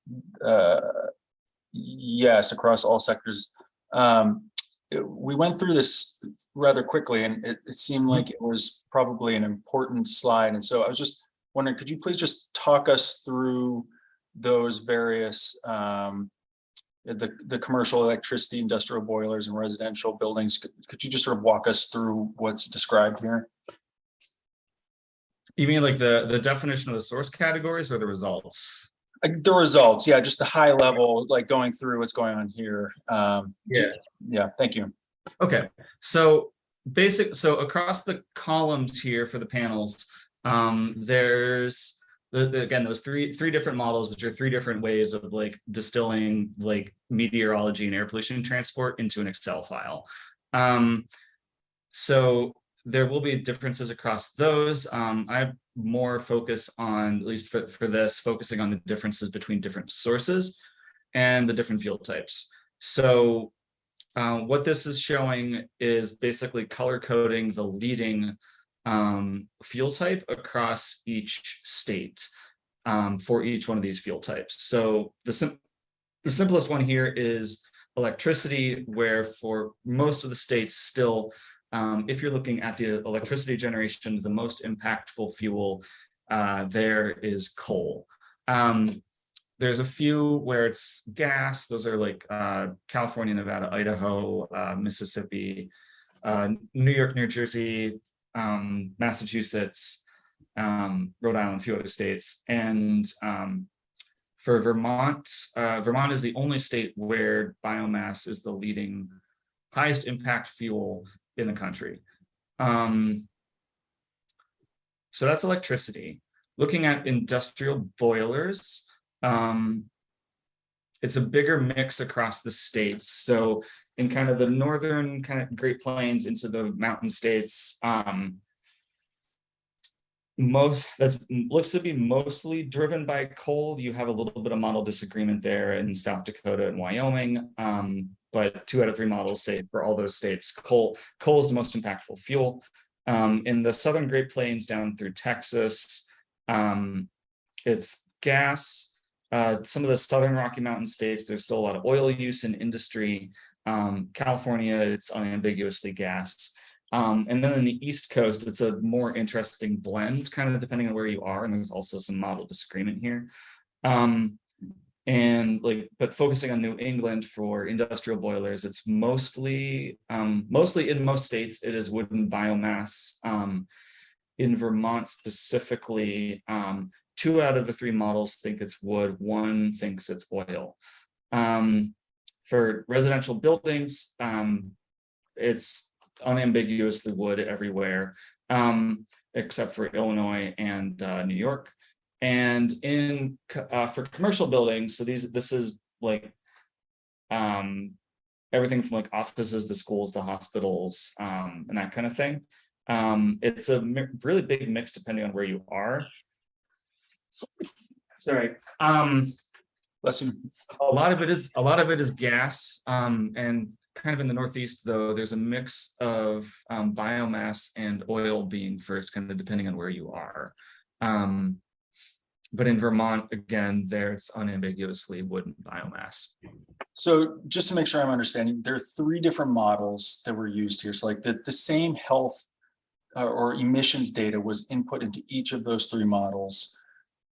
yes, across all sectors. We went through this rather quickly, and it seemed like it was probably an important slide. And so I was just wondering, could you please just talk us through those various, the commercial electricity, industrial boilers, and residential buildings? Could you just sort of walk us through what's described here? You mean like the definition of the source categories or the results? The results, yeah, just the high level, like going through what's going on here. Yeah, thank you. Okay, so across the columns here for the panels, there's again those three different models, which are 3 different ways of like distilling like meteorology and air pollution transport into an Excel file. So there will be differences across those. I more focus on, at least for this, focusing on the differences between different sources and the different fuel types. So what this is showing is basically color coding the leading fuel type across each state for each one of these fuel types. So the simplest one here is electricity, where for most of the states still, if you're looking at the electricity generation, the most impactful fuel there is coal. There's a few where it's gas. Those are like California, Nevada, Idaho, Mississippi, New York, New Jersey, Massachusetts, Rhode Island, a few other states. And for Vermont, Vermont is the only state where biomass is the leading highest impact fuel in the country. So that's electricity. Looking at industrial boilers, it's a bigger mix across the states. So in kind of the northern kind of Great Plains into the mountain states, looks to be mostly driven by coal. You have a little bit of model disagreement there in South Dakota and Wyoming, but 2 out of 3 models say for all those states, coal is the most impactful fuel. In the southern Great Plains down through Texas, it's gas. Some of the southern Rocky Mountain states, there's still a lot of oil use in industry. California, it's unambiguously gas. And then in the East Coast, it's a more interesting blend, kind of depending on where you are. And there's also some model disagreement here. But focusing on New England for industrial boilers, it's mostly in most states, it is wood and biomass. In Vermont specifically, 2 out of the 3 models think it's wood, 1 thinks it's oil. For residential buildings, it's unambiguously wood everywhere, except for Illinois and New York. And for commercial buildings, so this is like everything from like offices to schools to hospitals and that kind of thing. It's a really big mix depending on where you are. Sorry. Bless you. A lot of it is gas, and kind of in the Northeast, though, there's a mix of biomass and oil being first, kind of depending on where you are. But in Vermont, again, there's unambiguously wood and biomass. So just to make sure I'm understanding, there are 3 different models that were used here. So like the same health or emissions data was input into each of those 3 models.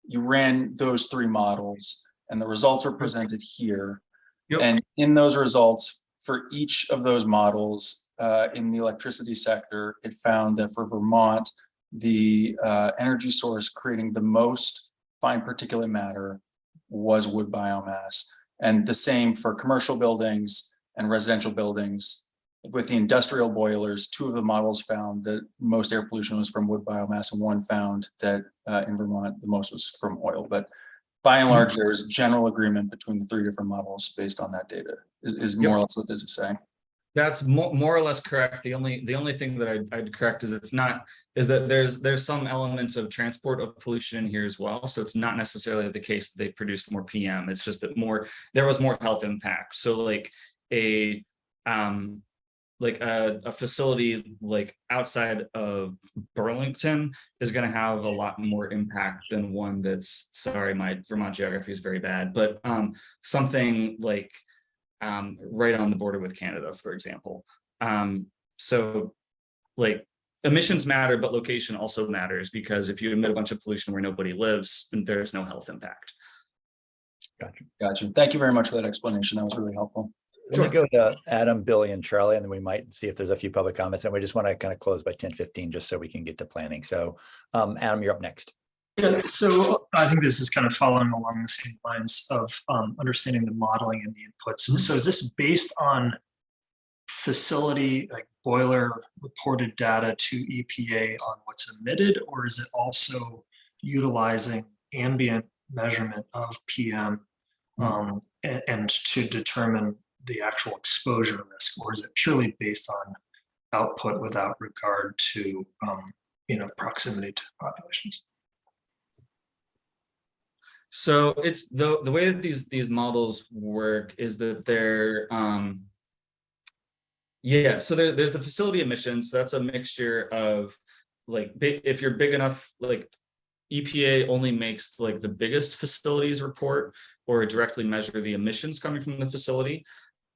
You ran those 3 models and the results are presented here. Yep. And in those results, for each of those models in the electricity sector, it found that for Vermont, the energy source creating the most fine particulate matter was wood biomass. And the same for commercial buildings and residential buildings. With the industrial boilers, 2 of the models found that most air pollution was from wood biomass, and 1 found that in Vermont, the most was from oil. But by and large, there is general agreement between the 3 different models based on that data, is more or less what this is saying. That's more or less correct. The only thing that I'd correct is that there's some elements of transport of pollution in here as well. So it's not necessarily the case that they produced more PM. It's just that there was more health impact. So like a facility like outside of Burlington is going to have a lot more impact than one that's, sorry, my Vermont geography is very bad, but something like right on the border with Canada, for example. So like emissions matter, but location also matters, because if you emit a bunch of pollution where nobody lives, then there's no health impact. Gotcha. Thank you very much for that explanation. That was really helpful. Let me go to Adam, Billy, and Charlie, and then we might see if there's a few public comments. And we just want to kind of close by 10:15 just so we can get to planning. So Adam, you're up next. Yeah, so I think this is kind of following along the same lines of understanding the modeling and the inputs. So is this based on facility, like boiler reported data to EPA on what's emitted, or is it also utilizing ambient measurement of PM and to determine the actual exposure risk, or is it purely based on output without regard to proximity to populations? So it's the way that these models work is that they're yeah, so there's the facility emissions. So that's a mixture of like if you're big enough, like EPA only makes like the biggest facilities report or directly measure the emissions coming from the facility.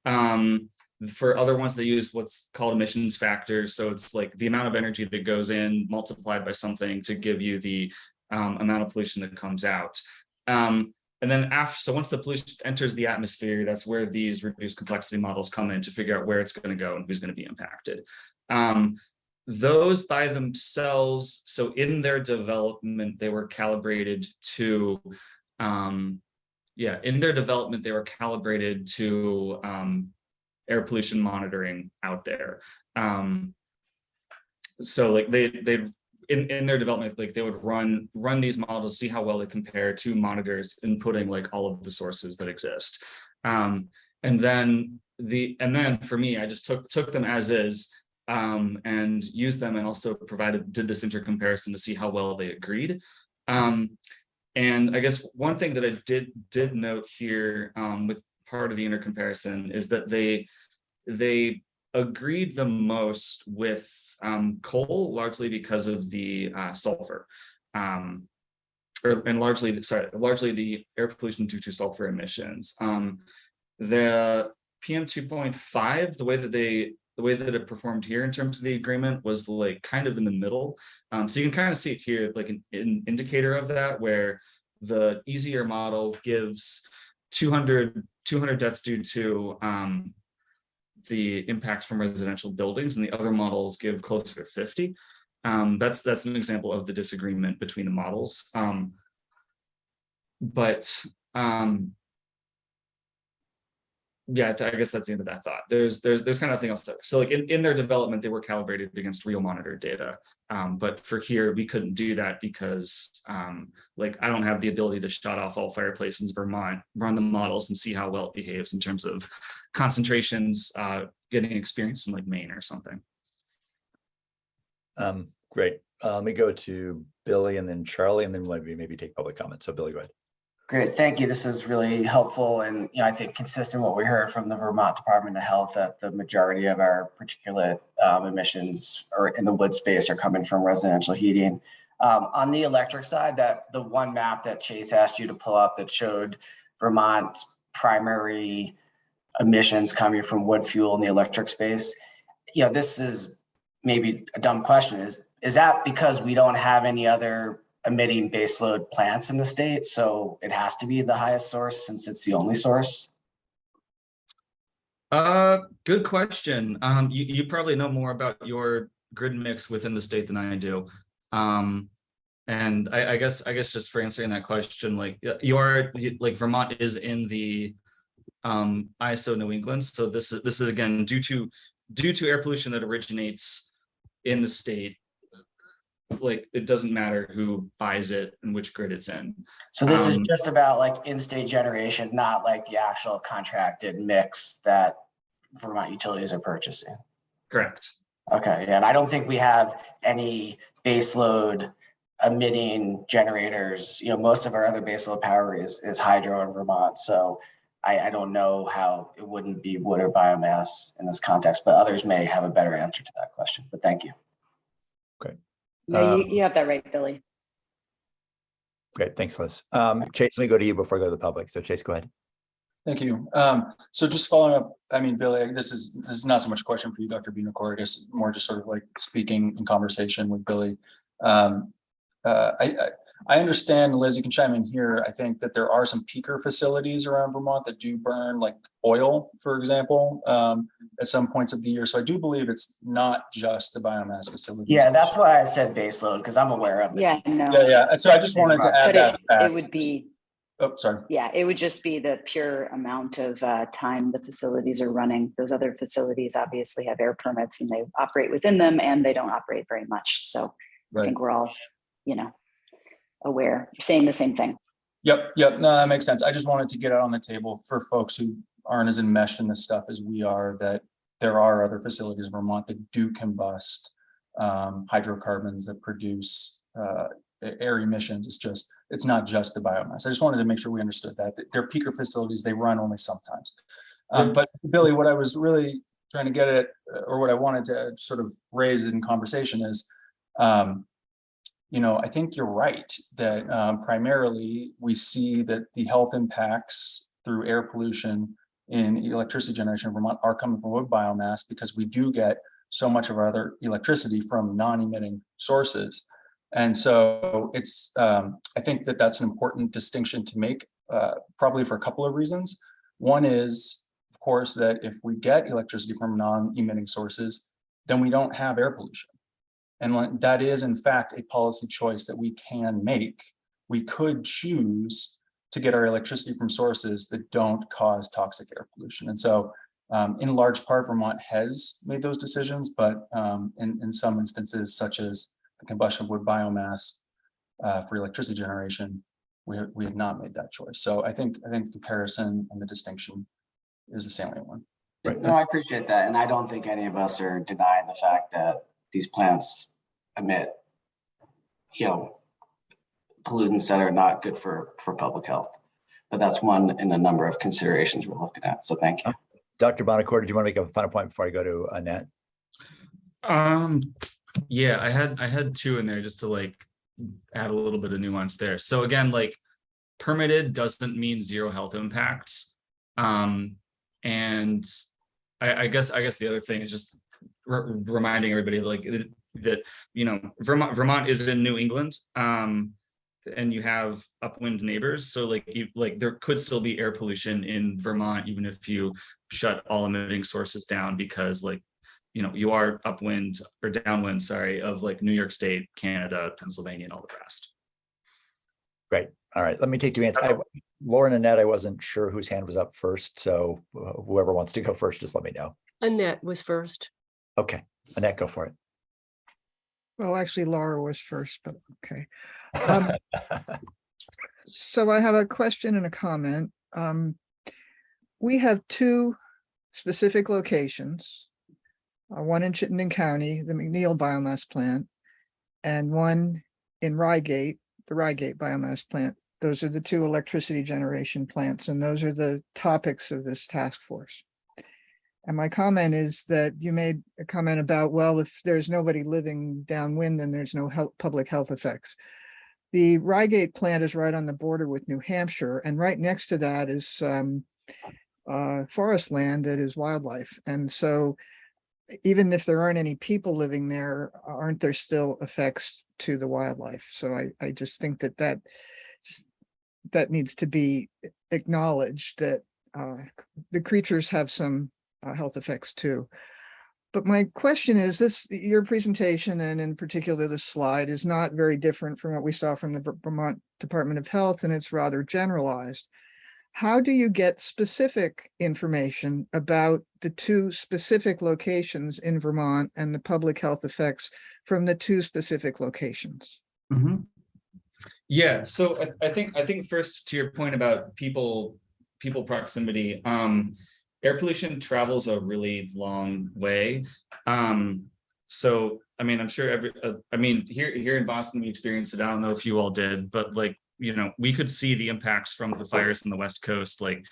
For other ones, they use what's called emissions factors. So it's like the amount of energy that goes in multiplied by something to give you the amount of pollution that comes out. And then so once the pollution enters the atmosphere, that's where these reduced complexity models come in to figure out where it's going to go and who's going to be impacted. Those by themselves, so in their development, they were calibrated to, in their development, they were calibrated to air pollution monitoring out there. So like they in their development, like they would run these models, see how well they compare to monitors, inputting like all of the sources that exist. And then for me, I just took them as is and used them, and also did this intercomparison to see how well they agreed. And I guess one thing that I did note here with part of the intercomparison is that they agreed the most with coal, largely because of the sulfur, largely the air pollution due to sulfur emissions. The PM 2.5, the way that it performed here in terms of the agreement was like kind of in the middle. So you can kind of see it here, like an indicator of that, where the easier model gives 200 deaths due to the impacts from residential buildings, and the other models give closer to 50. That's an example of the disagreement between the models. Yeah, I guess that's the end of that thought. There's kind of nothing else there. So like in their development, they were calibrated against real monitored data. But for here, we couldn't do that because like I don't have the ability to shut off all fireplaces in Vermont, run the models and see how well it behaves in terms of concentrations getting experience in like Maine or something. Great. Let me go to Billy and then Charlie, and then maybe take public comment. So Billy, go ahead. Great, thank you. This is really helpful, and I think consistent with what we heard from the Vermont Department of Health, that the majority of our particulate emissions or in the wood space are coming from residential heating. On the electric side, that the one map that Chase asked you to pull up that showed Vermont's primary emissions coming from wood fuel in the electric space, this is maybe a dumb question. Is that because we don't have any other emitting baseload plants in the state, so it has to be the highest source since it's the only source? Good question. You probably know more about your grid mix within the state than I do. And I guess just for answering that question, like Vermont is in the ISO New England, so this is again due to air pollution that originates in the state. Like it doesn't matter who buys it and which grid it's in. So this is just about like in-state generation, not like the actual contracted mix that Vermont utilities are purchasing. Correct. Okay, yeah, and I don't think we have any baseload emitting generators. Most of our other baseload power is hydro in Vermont, so I don't know how it wouldn't be wood or biomass in this context, but others may have a better answer to that question. But thank you. Okay. Yeah, you have that right, Billy. Great, thanks, Liz. Chase, let me go to you before I go to the public. So Chase, go ahead. Thank you. So just following up, I mean, Billy, this is not so much a question for you, Dr. Buonocore, I guess more just sort of like speaking in conversation with Billy. I understand, Liz, you can chime in here. I think that there are some peaker facilities around Vermont that do burn like oil, for example, at some points of the year. So I do believe it's not just the biomass facilities. Yeah, that's why I said baseload, because I'm aware of it. Yeah, no. Yeah. So I just wanted to add that fact. It would be. Oh, sorry. Yeah, it would just be the pure amount of time the facilities are running. Those other facilities obviously have air permits and they operate within them, and they don't operate very much. So right. I think we're all, aware, saying the same thing. Yep. No, that makes sense. I just wanted to get it on the table for folks who aren't as enmeshed in this stuff as we are, that there are other facilities in Vermont that do combust hydrocarbons that produce air emissions. It's not just the biomass. I just wanted to make sure we understood that. They're peaker facilities, they run only sometimes. But Billy, what I was really trying to get at, or what I wanted to sort of raise in conversation is, I think you're right that primarily we see that the health impacts through air pollution in electricity generation in Vermont are coming from wood biomass, because we do get so much of our other electricity from non-emitting sources. And so it's, I think that that's an important distinction to make, probably for a couple of reasons. One is, of course, that if we get electricity from non-emitting sources, then we don't have air pollution. And that is, in fact, a policy choice that we can make. We could choose to get our electricity from sources that don't cause toxic air pollution. And so in large part, Vermont has made those decisions, but in some instances, such as the combustion of wood biomass for electricity generation, we have not made that choice. So I think the comparison and the distinction is the salient one. Right. No, I appreciate that. And I don't think any of us are denying the fact that these plants emit, pollutants that are not good for public health. But that's one in a number of considerations we're looking at. So thank you. Dr. Bonacore, did you want to make a final point before I go to Annette? Yeah, I had two in there just to like add a little bit of nuance there. So again, like permitted doesn't mean zero health impacts. And I guess the other thing is just reminding everybody like that, Vermont is in New England, and you have upwind neighbors. So like there could still be air pollution in Vermont, even if you shut all emitting sources down, because you are upwind or downwind, of like New York State, Canada, Pennsylvania, and all the rest. Great. All right. Let me take two answers. Lauren and Annette, I wasn't sure whose hand was up first. So whoever wants to go first, just let me know. Annette was first. Okay. Annette, go for it. Well, actually, Laura was first, but okay. So I have a question and a comment. We have two specific locations, one in Chittenden County, the McNeil biomass plant, and one in Rygate, the Rygate biomass plant. Those are the two electricity generation plants, and those are the topics of this task force. And my comment is that you made a comment about, well, if there's nobody living downwind, then there's no public health effects. The Rygate plant is right on the border with New Hampshire, and right next to that is forest land that is wildlife. And so even if there aren't any people living there, aren't there still effects to the wildlife? So I just think that needs to be acknowledged, that the creatures have some health effects too. But my question is your presentation, and in particular the slide, is not very different from what we saw from the Vermont Department of Health, and it's rather generalized. How do you get specific information about the two specific locations in Vermont and the public health effects from the two specific locations? Mm-hmm. Yeah, so I think first, to your point about people proximity, air pollution travels a really long way. So I mean, I'm sure here in Boston we experienced it. I don't know if you all did, but like, we could see the impacts from the fires in the West Coast. Like,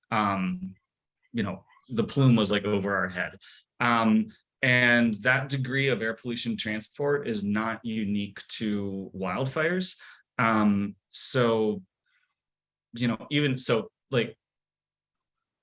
the plume was like over our head. And that degree of air pollution transport is not unique to wildfires. So, even so, like,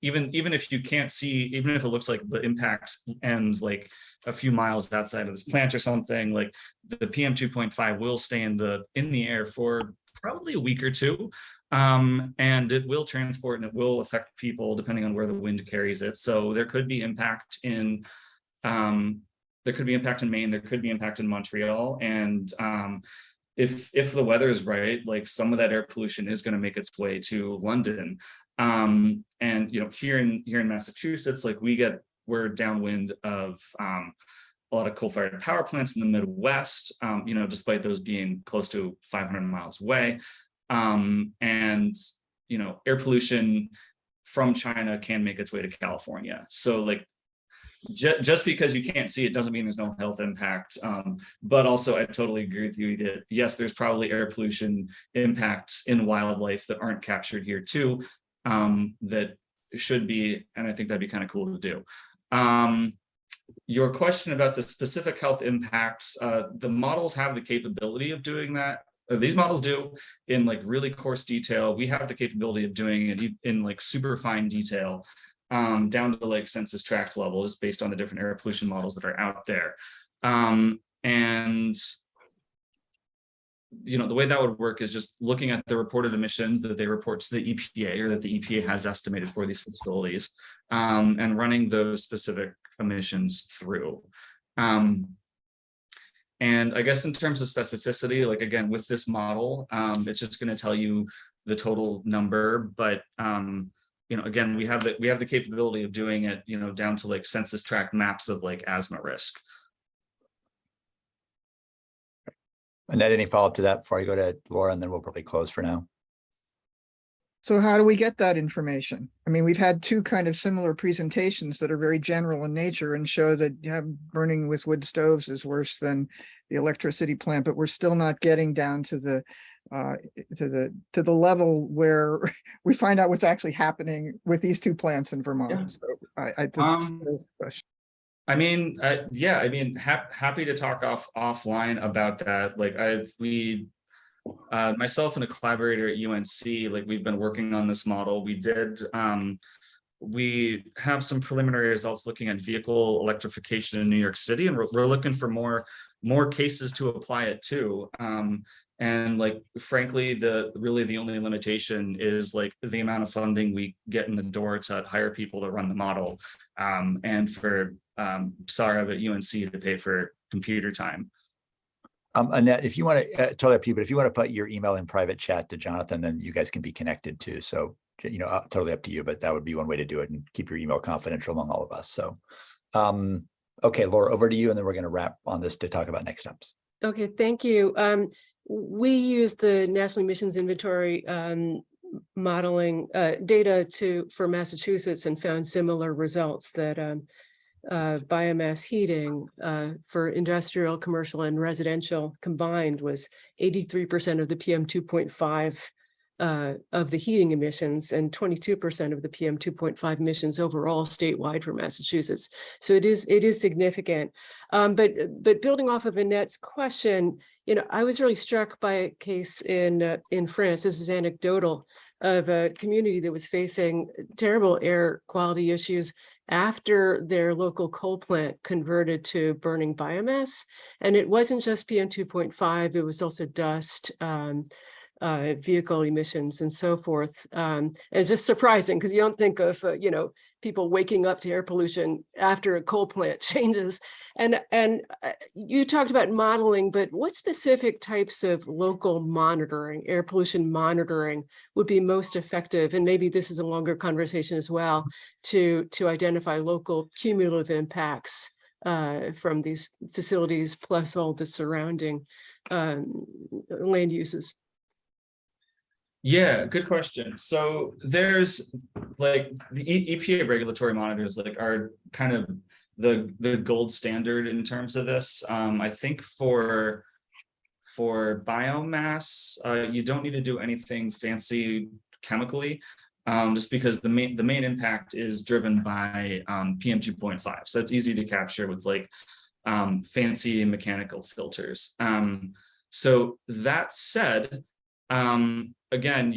even if you can't see, even if it looks like the impact ends like a few miles outside of this plant or something, like the PM 2.5 will stay in the air for probably a week or two, and it will transport and it will affect people depending on where the wind carries it. So there could be impact in Maine, there could be impact in Montreal, and if the weather is right, like some of that air pollution is going to make its way to London. And here in Massachusetts, like we're downwind of a lot of coal-fired power plants in the Midwest, despite those being close to 500 miles away. And air pollution from China can make its way to California. So like just because you can't see it doesn't mean there's no health impact. But also I totally agree with you that yes, there's probably air pollution impacts in wildlife that aren't captured here too, that should be, and I think that'd be kind of cool to do. Your question about the specific health impacts, the models have the capability of doing that. These models do in like really coarse detail. We have the capability of doing it in like super fine detail, down to like census tract levels based on the different air pollution models that are out there. And you know, the way that would work is just looking at the reported emissions that they report to the EPA or that the EPA has estimated for these facilities, and running those specific emissions through. And I guess in terms of specificity, like again, with this model, it's just going to tell you the total number, but you know, again, we have the capability of doing it, you know, down to like census tract maps of like asthma risk. Annette, any follow-up to that before I go to Laura, and then we'll probably close for now. So how do we get that information? I mean, we've had two kind of similar presentations that are very general in nature and show that burning with wood stoves is worse than the electricity plant, but we're still not getting down to the level where we find out what's actually happening with these two plants in Vermont. Yeah. So that's the question. I mean, yeah, I mean, happy to talk offline about that. Like myself and a collaborator at UNC, like we've been working on this model. We have some preliminary results looking at vehicle electrification in New York City, and we're looking for more cases to apply it to. And like, frankly, really the only limitation is like the amount of funding we get in the door to hire people to run the model, and for Sarah at UNC to pay for computer time. Annette, if you want to, totally up to you, but if you want to put your email in private chat to Jonathan, then you guys can be connected too. So, you know, totally up to you, but that would be one way to do it and keep your email confidential among all of us. So, okay, Laura, over to you, and then we're going to wrap on this to talk about next steps. Okay, thank you. We use the National Emissions Inventory modeling data for Massachusetts and found similar results that biomass heating for industrial, commercial, and residential combined was 83% of the PM 2.5 of the heating emissions and 22% of the PM 2.5 emissions overall statewide for Massachusetts. So it is significant. But building off of Annette's question, you know, I was really struck by a case in France. This is anecdotal, of a community that was facing terrible air quality issues after their local coal plant converted to burning biomass. And it wasn't just PM 2.5, it was also dust, vehicle emissions and so forth. And it's just surprising because you don't think of, you know, people waking up to air pollution after a coal plant changes. And you talked about modeling, but what specific types of local monitoring, air pollution monitoring, would be most effective? And maybe this is a longer conversation as well, to identify local cumulative impacts from these facilities, plus all the surrounding land uses. Yeah, good question. So there's like the EPA regulatory monitors like are kind of the gold standard in terms of this. I think for biomass, you don't need to do anything fancy chemically, just because the main impact is driven by PM 2.5. So that's easy to capture with like fancy mechanical filters. So that said, again,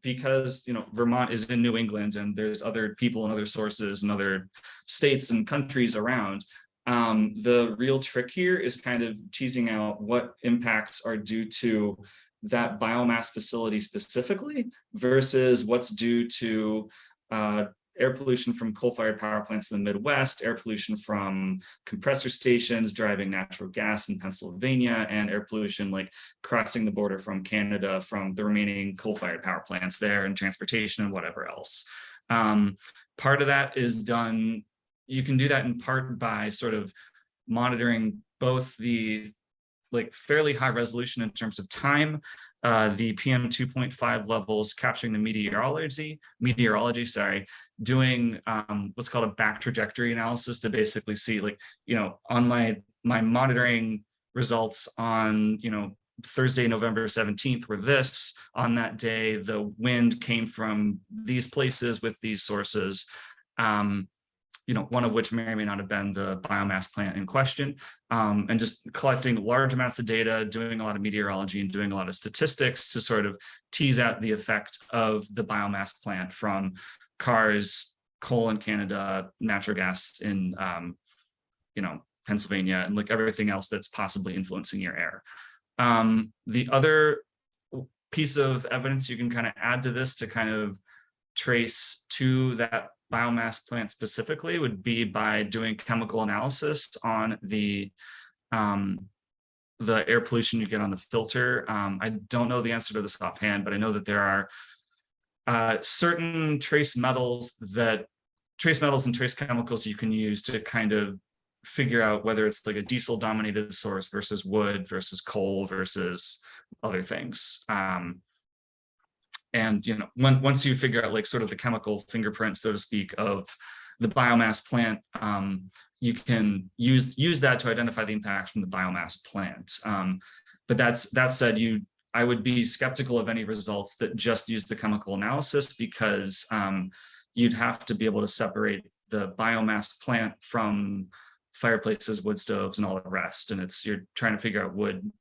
because you know Vermont is in New England and there's other people and other sources and other states and countries around, the real trick here is kind of teasing out what impacts are due to that biomass facility specifically versus what's due to air pollution from coal-fired power plants in the Midwest, air pollution from compressor stations driving natural gas in Pennsylvania, and air pollution like crossing the border from Canada from the remaining coal-fired power plants there, and transportation and whatever else. Part of that is done, you can do that in part by sort of monitoring both the like fairly high resolution in terms of time. The PM 2.5 levels capturing the meteorology, sorry, doing what's called a back trajectory analysis to basically see, like, you know, on my monitoring results on, you know, Thursday, November 17th were this. On that day, the wind came from these places with these sources. You know, one of which may or may not have been the biomass plant in question, and just collecting large amounts of data, doing a lot of meteorology and doing a lot of statistics to sort of tease out the effect of the biomass plant from cars, coal in Canada, natural gas in, you know, Pennsylvania, and like everything else that's possibly influencing your air. The other piece of evidence you can kind of add to this to kind of trace to that biomass plant specifically would be by doing chemical analysis on the air pollution you get on the filter. I don't know the answer to this offhand, but I know that there are certain trace metals and trace chemicals you can use to kind of figure out whether it's like a diesel dominated source versus wood versus coal versus other things. And, you know, once you figure out like sort of the chemical fingerprint, so to speak, of the biomass plant, you can use that to identify the impacts from the biomass plant. But that said, I would be skeptical of any results that just use the chemical analysis, because you'd have to be able to separate the biomass plant from fireplaces, wood stoves, and all the rest. And you're trying to figure out wood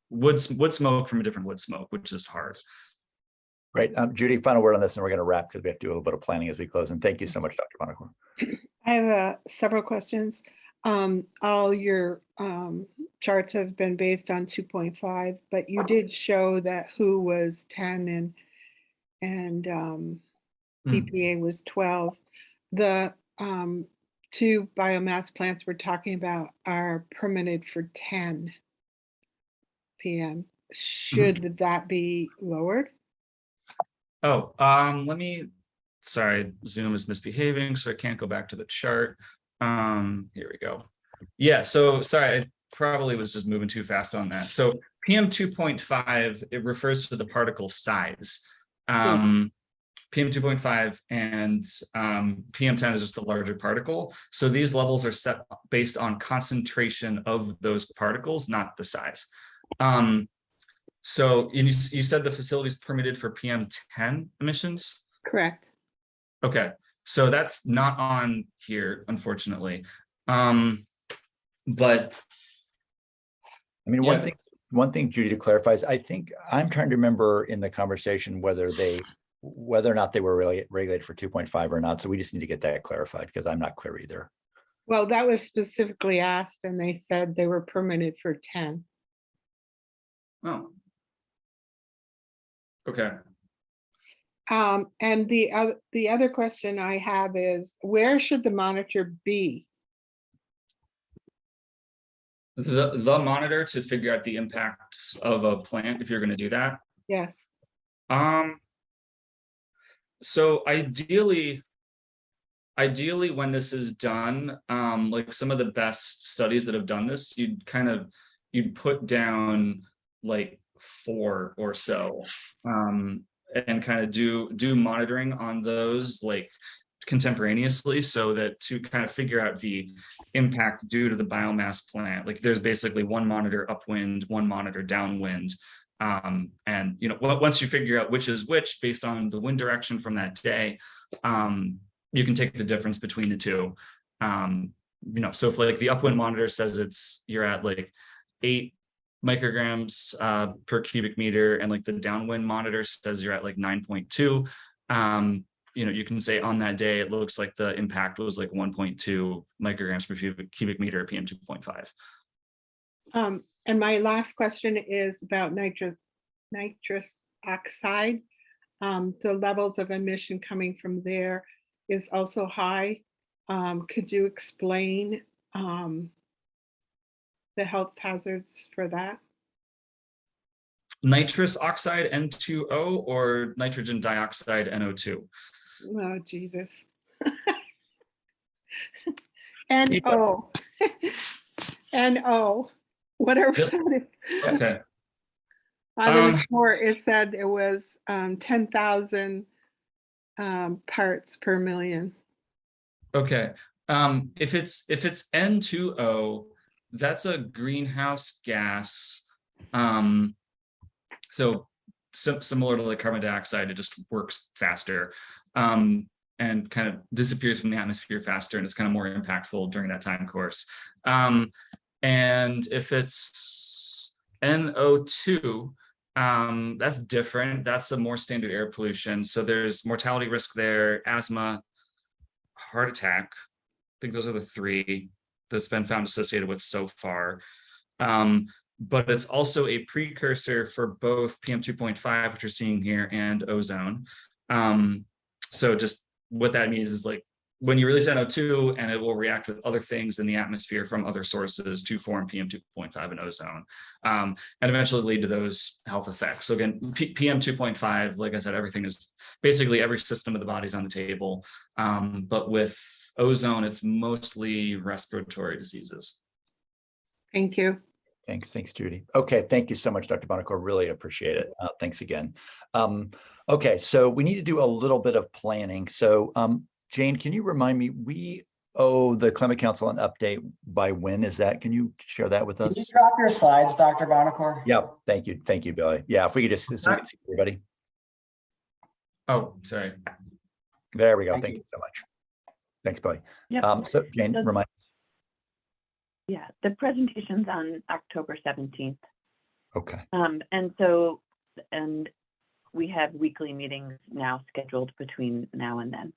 smoke from a different wood smoke, which is hard. Right. Judy, final word on this, and we're going to wrap because we have to do a little bit of planning as we close. And thank you so much, Dr. Bonnecourt. I have several questions. All your charts have been based on 2.5, but you did show that WHO was 10 and EPA was 12. The two biomass plants we're talking about are permitted for 10 PM. Should that be lowered? Oh, sorry, Zoom is misbehaving, so I can't go back to the chart. Here we go. Yeah, so sorry, I probably was just moving too fast on that. So PM 2.5, it refers to the particle size. PM 2.5 and PM 10 is just the larger particle. So these levels are set based on concentration of those particles, not the size. So you said the facility is permitted for PM 10 emissions? Correct. Okay, so that's not on here, unfortunately. But I mean, yeah. one thing, Judy, to clarify is, I think I'm trying to remember in the conversation whether or not they were really regulated for 2.5 or not. So we just need to get that clarified, because I'm not clear either. Well, that was specifically asked, and they said they were permitted for 10. Oh. Okay. And the other question I have is, where should the monitor be? The monitor to figure out the impacts of a plant, if you're going to do that. Yes. So ideally when this is done, like some of the best studies that have done this, you'd put down like 4 or so, and kind of do monitoring on those like contemporaneously, so that to kind of figure out the impact due to the biomass plant. Like there's basically one monitor upwind, one monitor downwind. And you know, once you figure out which is which based on the wind direction from that day, you can take the difference between the two. You know, so if like the upwind monitor says you're at like 8 micrograms per cubic meter, and like the downwind monitor says you're at like 9.2, you know, you can say on that day it looks like the impact was like 1.2 micrograms per cubic meter PM 2.5. And my last question is about nitrous oxide. The levels of emission coming from there is also high. Could you explain the health hazards for that? Nitrous oxide N2O or nitrogen dioxide NO2? Oh, Jesus. NO. NO. whatever Just- that is. Okay. On the report, it said it was 10,000 parts per million. Okay. If it's N2O, that's a greenhouse gas. So similar to like carbon dioxide, it just works faster. And kind of disappears from the atmosphere faster, and it's kind of more impactful during that time course. And if it's NO2, that's different. That's a more standard air pollution. So there's mortality risk there, asthma, heart attack. I think those are the three that's been found associated with so far. But it's also a precursor for both PM2.5, which you're seeing here, and ozone. So just what that means is like when you release NO2, and it will react with other things in the atmosphere from other sources to form PM2.5 and ozone, and eventually lead to those health effects. So again, PM2.5, like I said, everything is basically every system of the body's on the table. But with ozone, it's mostly respiratory diseases. Thank you. Thanks, Judy. Okay, thank you so much, Dr. Bonacore. Really appreciate it. Thanks again. Okay, so we need to do a little bit of planning. So Jane, can you remind me, we owe the Climate Council an update by when is that? Can you share that with us? Can you drop your slides, Dr. Bonacore? Yeah, thank you, Billy. Yeah, if we could just, so we can see everybody. Oh, sorry. There we go. Thank Thank you so much. Thanks, Billy. Yep. So Jane, remind. Yeah, the presentation's on October 17th. Okay. And we have weekly meetings now scheduled between now and then.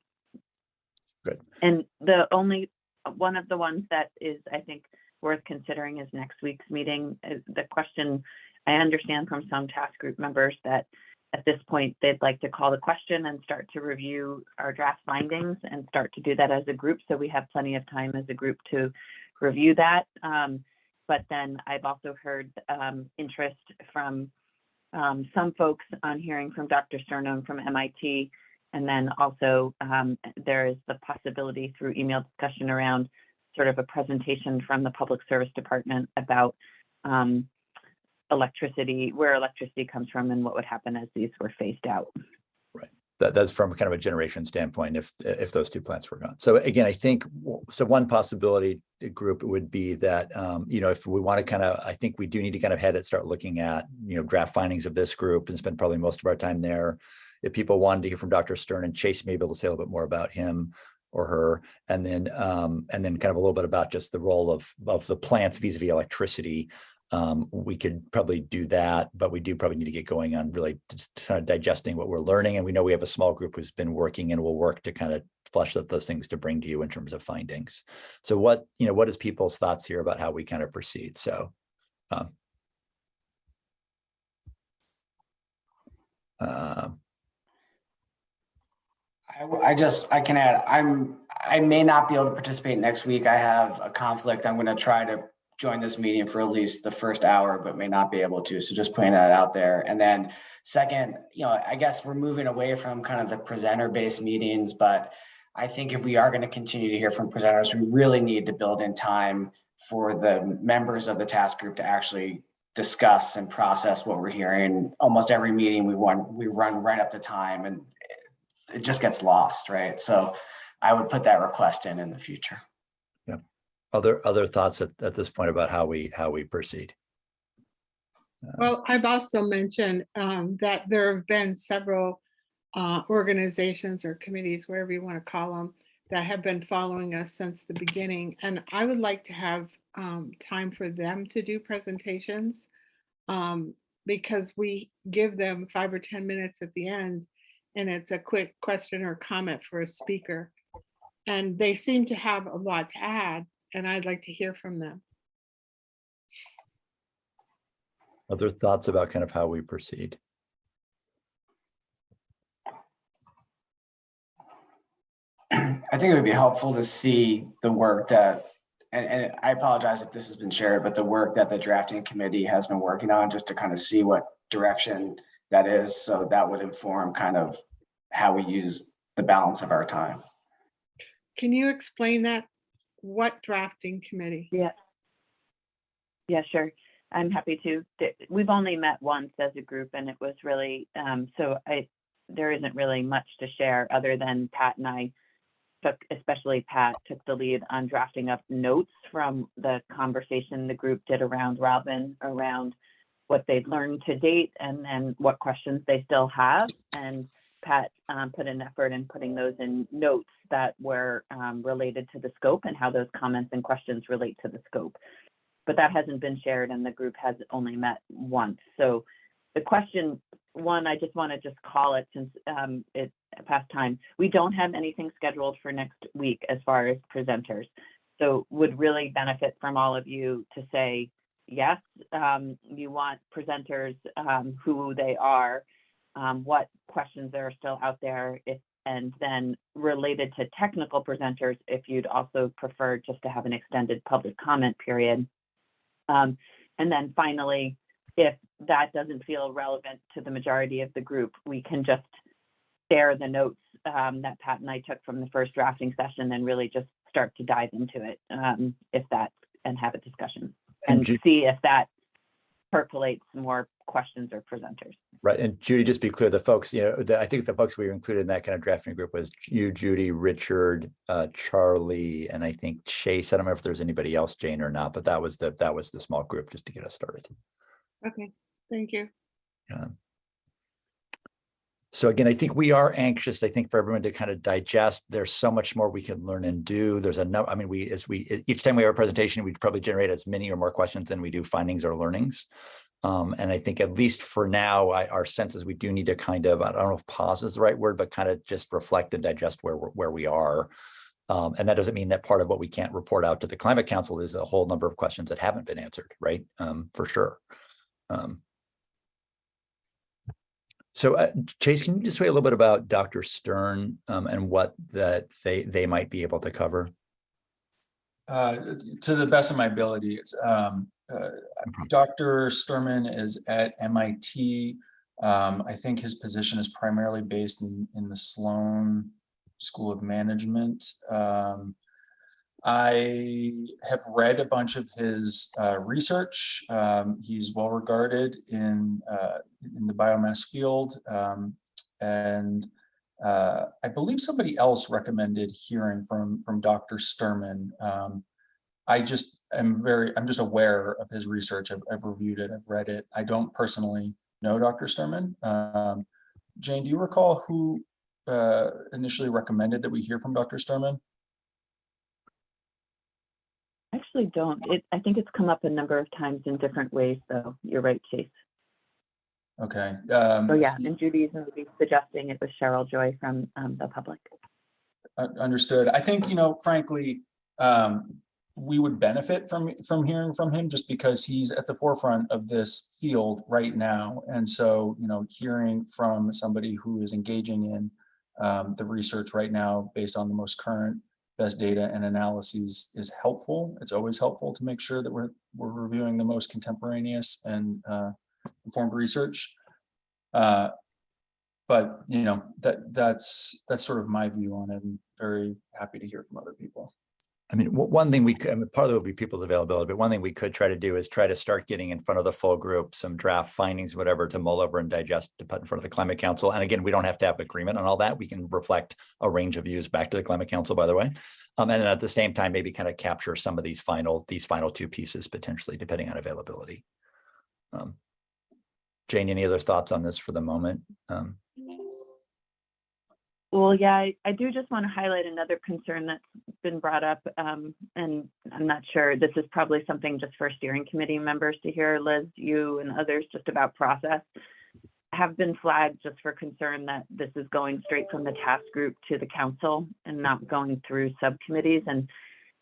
Good. And the only one of the ones that is, I think, worth considering is next week's meeting. The question I understand from some task group members that at this point they'd like to call the question and start to review our draft findings and start to do that as a group. So we have plenty of time as a group to review that. But then I've also heard interest from some folks on hearing from Dr. Sternum from MIT. And then also there is the possibility through email discussion around sort of a presentation from the Public Service Department about electricity, where electricity comes from and what would happen as these were phased out. Right. That's from kind of a generation standpoint, if those two plants were gone. So again, I think, so one possibility group would be that, if we want to kind of, I think we do need to kind of start looking at, draft findings of this group and spend probably most of our time there. If people wanted to hear from Dr. Stern, and Chase may be able to say a little bit more about him or her, and then kind of a little bit about just the role of the plants vis-a-vis electricity. We could probably do that, but we do probably need to get going on really just kind of digesting what we're learning. And we know we have a small group who's been working and will work to kind of flesh out those things to bring to you in terms of findings. So what is people's thoughts here about how we kind of proceed? So I can add, I may not be able to participate next week. I have a conflict. I'm going to try to join this meeting for at least the first hour, but may not be able to. So just putting that out there. And then second, I guess we're moving away from kind of the presenter-based meetings, but I think if we are going to continue to hear from presenters, we really need to build in time for the members of the task group to actually discuss and process what we're hearing. Almost every meeting we run right up to time, and it just gets lost, right? So I would put that request in the future. Yeah. Other thoughts at this point about how we proceed? Well, I've also mentioned that there have been several organizations or committees, wherever you want to call them, that have been following us since the beginning. And I would like to have time for them to do presentations because we give them 5 or 10 minutes at the end, and it's a quick question or comment for a speaker. And they seem to have a lot to add, and I'd like to hear from them. Other thoughts about kind of how we proceed? I think it would be helpful to see the work that, and I apologize if this has been shared, but the work that the drafting committee has been working on, just to kind of see what direction that is. So that would inform kind of how we use the balance of our time. Can you explain that? What drafting committee? Yeah, sure. I'm happy to. We've only met once as a group, and it was really, there isn't really much to share other than Pat and I especially Pat, took the lead on drafting up notes from the conversation the group did around Robin, around what they've learned to date, and then what questions they still have. And Pat put an effort in putting those in notes that were related to the scope and how those comments and questions relate to the scope. But that hasn't been shared, and the group has only met once. So the question one, I just want to just call it, since it's past time. We don't have anything scheduled for next week as far as presenters. So would really benefit from all of you to say, yes, you want presenters, who they are, what questions are still out there, and then related to technical presenters, if you'd also prefer just to have an extended public comment period. And then finally, if that doesn't feel relevant to the majority of the group, we can just share the notes that Pat and I took from the first drafting session and really just start to dive into it, and have a discussion and see if that percolates more questions or presenters. Right. And Judy, just be clear, the folks, I think the folks we included in that kind of drafting group was you, Judy, Richard, Charlie, and I think Chase. I don't know if there's anybody else, Jane, or not, but that was the small group just to get us started. Okay, thank you. So again, I think we are anxious, for everyone to kind of digest. There's so much more we can learn and do. There's a no, each time we have a presentation, we probably generate as many or more questions than we do findings or learnings. And I think at least for now, our sense is we do need to kind of, I don't know if pause is the right word, but kind of just reflect and digest where we are. And that doesn't mean that part of what we can't report out to the Climate Council is a whole number of questions that haven't been answered, right? For sure. So Chase, can you just say a little bit about Dr. Stern and what that they might be able to cover? To the best of my ability, Dr. Sturman is at MIT. I think his position is primarily based in the Sloan School of Management. I have read a bunch of his research. He's well regarded in the biomass field, and I believe somebody else recommended hearing from Dr. Sturman. I'm just aware of his research. I've reviewed it. I've read it. I don't personally know Dr. Sturman. Jane, do you recall who initially recommended that we hear from Dr. Sturman? Actually don't. I think it's come up a number of times in different ways, though. You're right, Chase. Okay. So yeah, and Judy's maybe suggesting it was Cheryl Joy from the public. Understood. I think, frankly, we would benefit from hearing from him just because he's at the forefront of this field right now. And so, hearing from somebody who is engaging in the research right now based on the most current best data and analyses is helpful. It's always helpful to make sure that we're reviewing the most contemporaneous and informed research. But that's sort of my view on it. I'm very happy to hear from other people. I mean, one thing we could, part of it would be people's availability, but one thing we could try to do is try to start getting in front of the full group, some draft findings, whatever, to mull over and digest, to put in front of the Climate Council. And again, we don't have to have agreement on all that. We can reflect a range of views back to the Climate Council, by the way. And then at the same time, maybe kind of capture some of these final two pieces potentially, depending on availability. Jane, any other thoughts on this for the moment? Well, yeah, I do just want to highlight another concern that's been brought up, and I'm not sure, this is probably something just for steering committee members to hear. Liz, you and others, just about process, have been flagged just for concern that this is going straight from the task group to the council and not going through subcommittees, and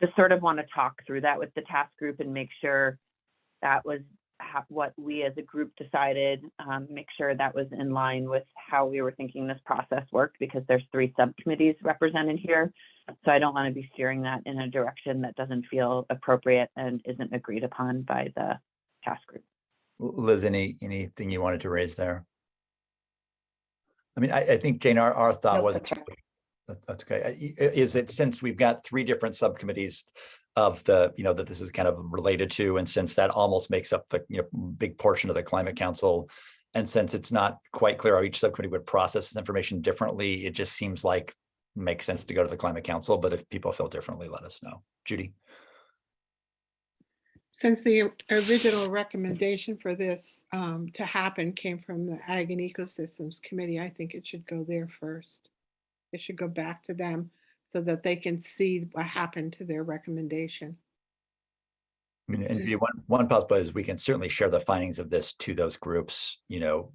just sort of want to talk through that with the task group and make sure that was what we as a group decided, make sure that was in line with how we were thinking this process worked, because there's 3 subcommittees represented here. So I don't want to be steering that in a direction that doesn't feel appropriate and isn't agreed upon by the task group. Liz, anything you wanted to raise there? I mean, I think, Jane, our thought was, that's okay, is that since we've got 3 different subcommittees, of the, that this is kind of related to. And since that almost makes up the big portion of the Climate Council, and since it's not quite clear how each subcommittee would process this information differently, it just seems like makes sense to go to the Climate Council. But if people feel differently, let us know. Judy. Since the original recommendation for this to happen came from the Ag and Ecosystems Committee, I think it should go there first. It should go back to them so that they can see what happened to their recommendation. I mean, and one possibility is we can certainly share the findings of this to those groups,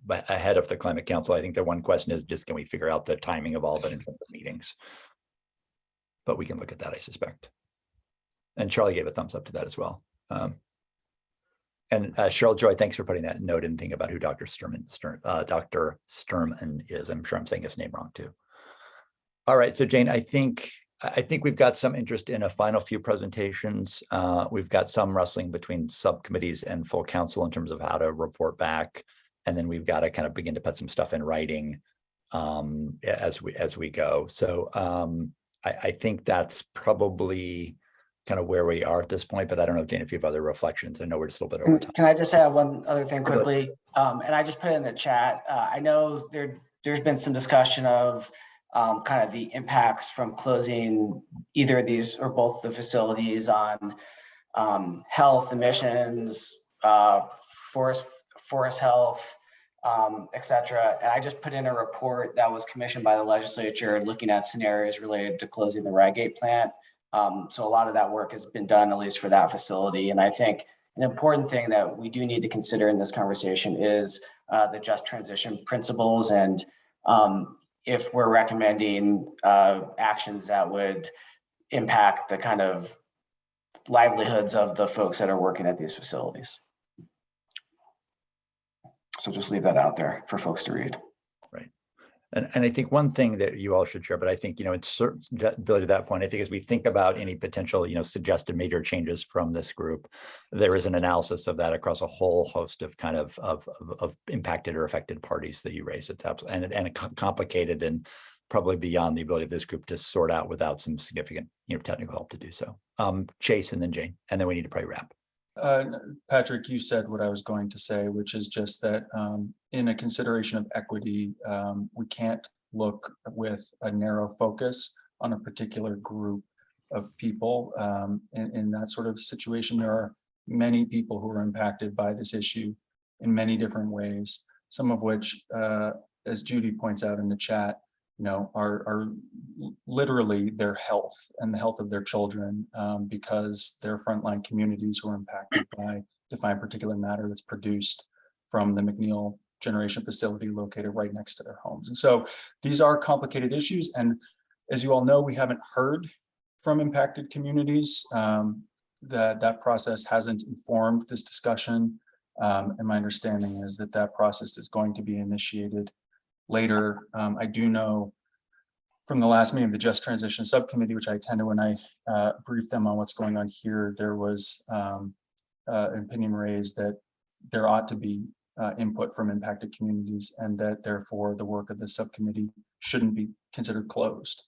but ahead of the Climate Council. I think the one question is just, can we figure out the timing of all of it in terms of meetings? But we can look at that, I suspect. And Charlie gave a thumbs up to that as well. And Cheryl Joy, thanks for putting that note in thing about who Dr. Sturman is. I'm sure I'm saying his name wrong too. All right, so Jane, I think we've got some interest in a final few presentations. We've got some wrestling between subcommittees and full council in terms of how to report back. And then we've got to kind of begin to put some stuff in writing as we go. So I think that's probably kind of where we are at this point, but I don't know, Jane, if you have other reflections. I know we're just a little bit over time. Can I just add one other thing quickly? And I just put it in the chat. I know there's been some discussion of kind of the impacts from closing either of these or both the facilities on health, emissions, forest health, et cetera. And I just put in a report that was commissioned by the legislature looking at scenarios related to closing the Reigate plant. So a lot of that work has been done, at least for that facility. And I think an important thing that we do need to consider in this conversation is the just transition principles. And if we're recommending actions that would impact the kind of livelihoods of the folks that are working at these facilities. So just leave that out there for folks to read. Right. And I think one thing that you all should share, but I think, it's certain ability to that point, I think as we think about any potential, suggested major changes from this group, there is an analysis of that across a whole host of kind of impacted or affected parties that you raise. It's absolutely, and complicated and probably beyond the ability of this group to sort out without some significant, technical help to do so. Chase and then Jane, and then we need to probably wrap. Patrick, you said what I was going to say, which is just that in a consideration of equity, we can't look with a narrow focus on a particular group of people. In that sort of situation, there are many people who are impacted by this issue in many different ways, some of which, as Judy points out in the chat, are literally their health and the health of their children, because they're frontline communities who are impacted by defined particulate matter that's produced from the McNeil generation facility located right next to their homes. And so these are complicated issues. And as you all know, we haven't heard from impacted communities. That process hasn't informed this discussion. And my understanding is that process is going to be initiated later. I do know from the last meeting of the Just Transition Subcommittee, which I attended when I briefed them on what's going on here, there was an opinion raised that there ought to be input from impacted communities, and that therefore the work of the subcommittee shouldn't be considered closed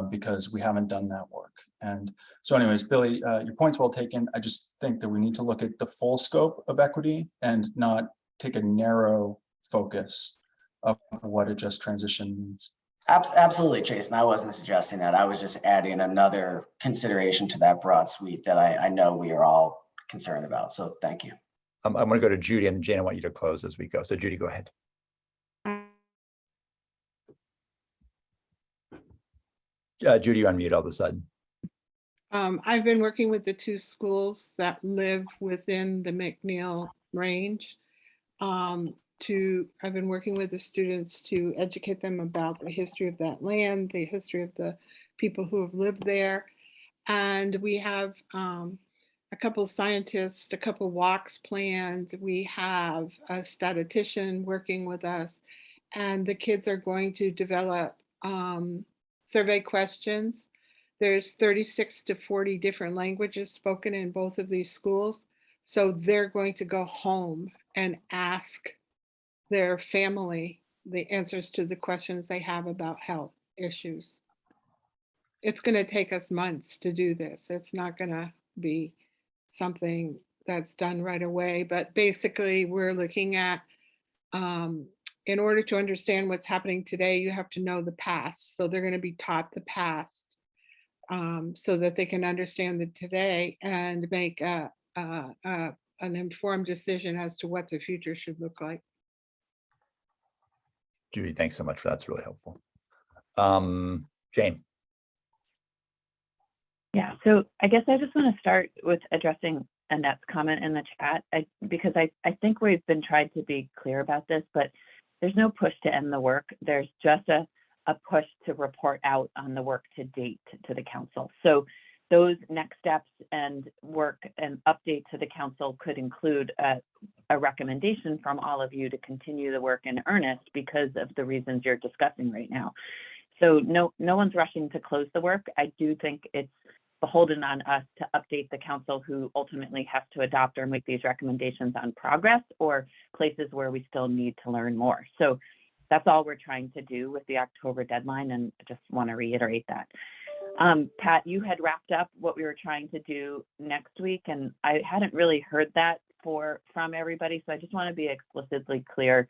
because we haven't done that work. And so anyways, Billy, your point's well taken. I just think that we need to look at the full scope of equity and not take a narrow focus of what a just transition means. Absolutely, Chase. And I wasn't suggesting that. I was just adding another consideration to that broad suite that I know we are all concerned about. So thank you. I'm going to go to Judy, and then Jane, I want you to close as we go. So Judy, go ahead. Judy, you're on mute all of a sudden. I've been working with the two schools that live within the McNeil range. I've been working with the students to educate them about the history of that land, the history of the people who have lived there. And we have a couple of scientists, a couple of walks planned. We have a statistician working with us, and the kids are going to develop survey questions. There's 36 to 40 different languages spoken in both of these schools. So they're going to go home and ask their family the answers to the questions they have about health issues. It's going to take us months to do this. It's not going to be something that's done right away. But basically, we're looking at, in order to understand what's happening today, you have to know the past. So they're going to be taught the past, so that they can understand the today and make an informed decision as to what the future should look like. Judy, thanks so much for that. That's really helpful. Jane. Yeah, so I guess I just want to start with addressing Annette's comment in the chat, because I think we've been trying to be clear about this, but there's no push to end the work. There's just a push to report out on the work to date to the council. So those next steps and work and update to the council could include a recommendation from all of you to continue the work in earnest because of the reasons you're discussing right now. So no one's rushing to close the work. I do think it's beholden on us to update the council, who ultimately has to adopt or make these recommendations on progress or places where we still need to learn more. So that's all we're trying to do with the October deadline, and I just want to reiterate that. Pat, you had wrapped up what we were trying to do next week, and I hadn't really heard that from everybody, so I just want to be explicitly clear.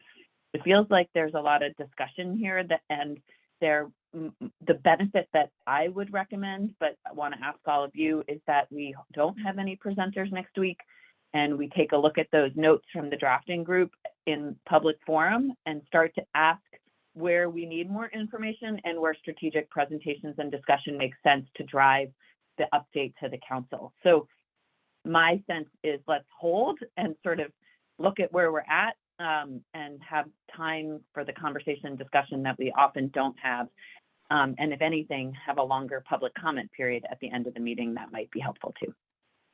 It feels like there's a lot of discussion here, and the benefit that I would recommend, but I want to ask all of you, is that we don't have any presenters next week, and we take a look at those notes from the drafting group in public forum and start to ask where we need more information and where strategic presentations and discussion make sense to drive the update to the council. So my sense is let's hold and sort of look at where we're at, and have time for the conversation and discussion that we often don't have. And if anything, have a longer public comment period at the end of the meeting. That might be helpful too.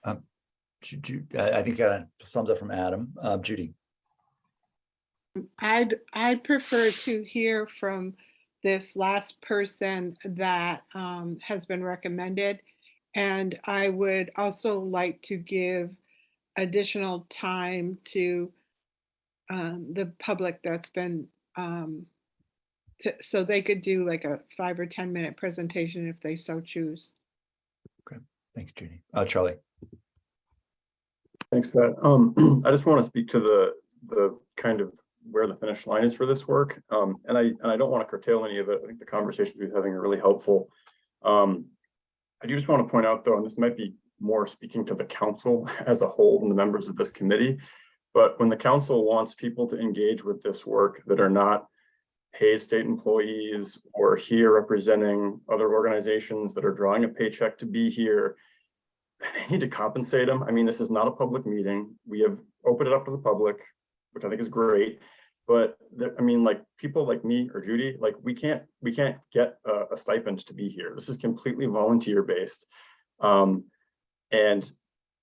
I think a thumbs up from Adam. Judy. I'd prefer to hear from this last person that has been recommended. And I would also like to give additional time to the public that's been, so they could do like a 5 or 10 minute presentation if they so choose. Okay, thanks, Judy. Charlie. Thanks, Pat. I just want to speak to the kind of where the finish line is for this work. And I don't want to curtail any of it. I think the conversations we're having are really helpful. I do just want to point out though, and this might be more speaking to the council as a whole and the members of this committee, but when the council wants people to engage with this work that are not paid state employees or here representing other organizations that are drawing a paycheck to be here, they need to compensate them. I mean, this is not a public meeting. We have opened it up to the public, which I think is great. But I mean, like people like me or Judy, like we can't get a stipend to be here. This is completely volunteer based. And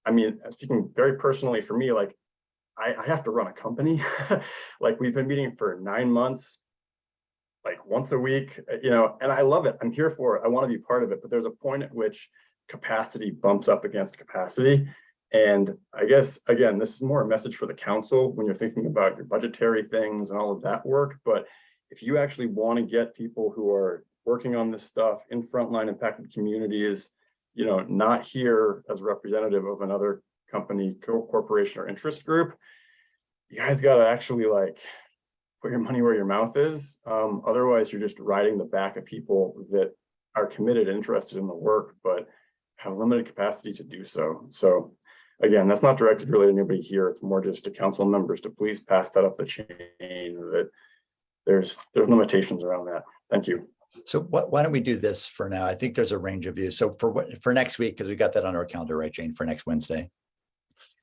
I mean, speaking very personally for me, like I have to run a company. Like we've been meeting for 9 months, like once a week, you know, and I love it. I'm here for it. I want to be part of it. But there's a point at which capacity bumps up against capacity. And I guess, again, this is more a message for the council when you're thinking about your budgetary things and all of that work. But if you actually want to get people who are working on this stuff in frontline impacted communities, you know, not here as a representative of another company, corporation, or interest group, you guys got to actually like put your money where your mouth is. Otherwise, you're just riding the back of people that are committed and interested in the work, but have limited capacity to do so. So again, that's not directed really to anybody here. It's more just to council members to please pass that up the chain, that there's limitations around that. Thank you. So why don't we do this for now? I think there's a range of views. So for next week, because we got that on our calendar, right, Jane, for next Wednesday,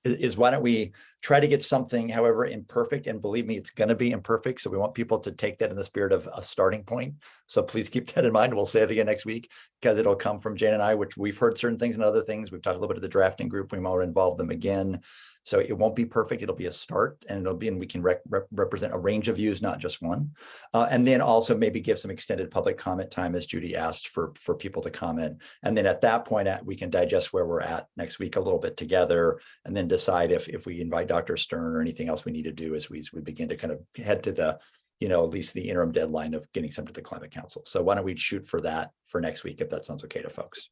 is why don't we try to get something, however imperfect, and believe me, it's going to be imperfect. So we want people to take that in the spirit of a starting point. So please keep that in mind. We'll say it again next week because it'll come from Jane and I, which we've heard certain things and other things. We've talked a little bit of the drafting group. We might involve them again. So it won't be perfect. It'll be a start, and it'll be, and we can represent a range of views, not just one. And then also maybe give some extended public comment time, as Judy asked, for people to comment. And then at that point, we can digest where we're at next week a little bit together, and then decide if we invite Dr. Stern or anything else we need to do as we begin to kind of head to the, you know, at least the interim deadline of getting some to the Climate Council. So why don't we shoot for that for next week, if that sounds okay to folks?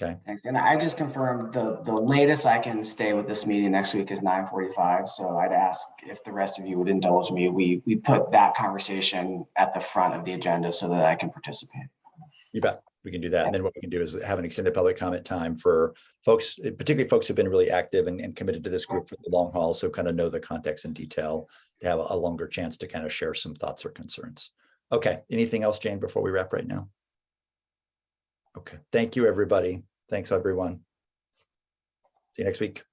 Okay. Thanks. And I just confirmed the latest I can stay with this meeting next week is 9:45. So I'd ask if the rest of you would indulge me. We put that conversation at the front of the agenda so that I can participate. You bet. We can do that. And then what we can do is have an extended public comment time for folks, particularly folks who've been really active and committed to this group for the long haul. So kind of know the context in detail to have a longer chance to kind of share some thoughts or concerns. Okay. Anything else, Jane, before we wrap right now? Okay. Thank you, everybody. Thanks, everyone. See you next week.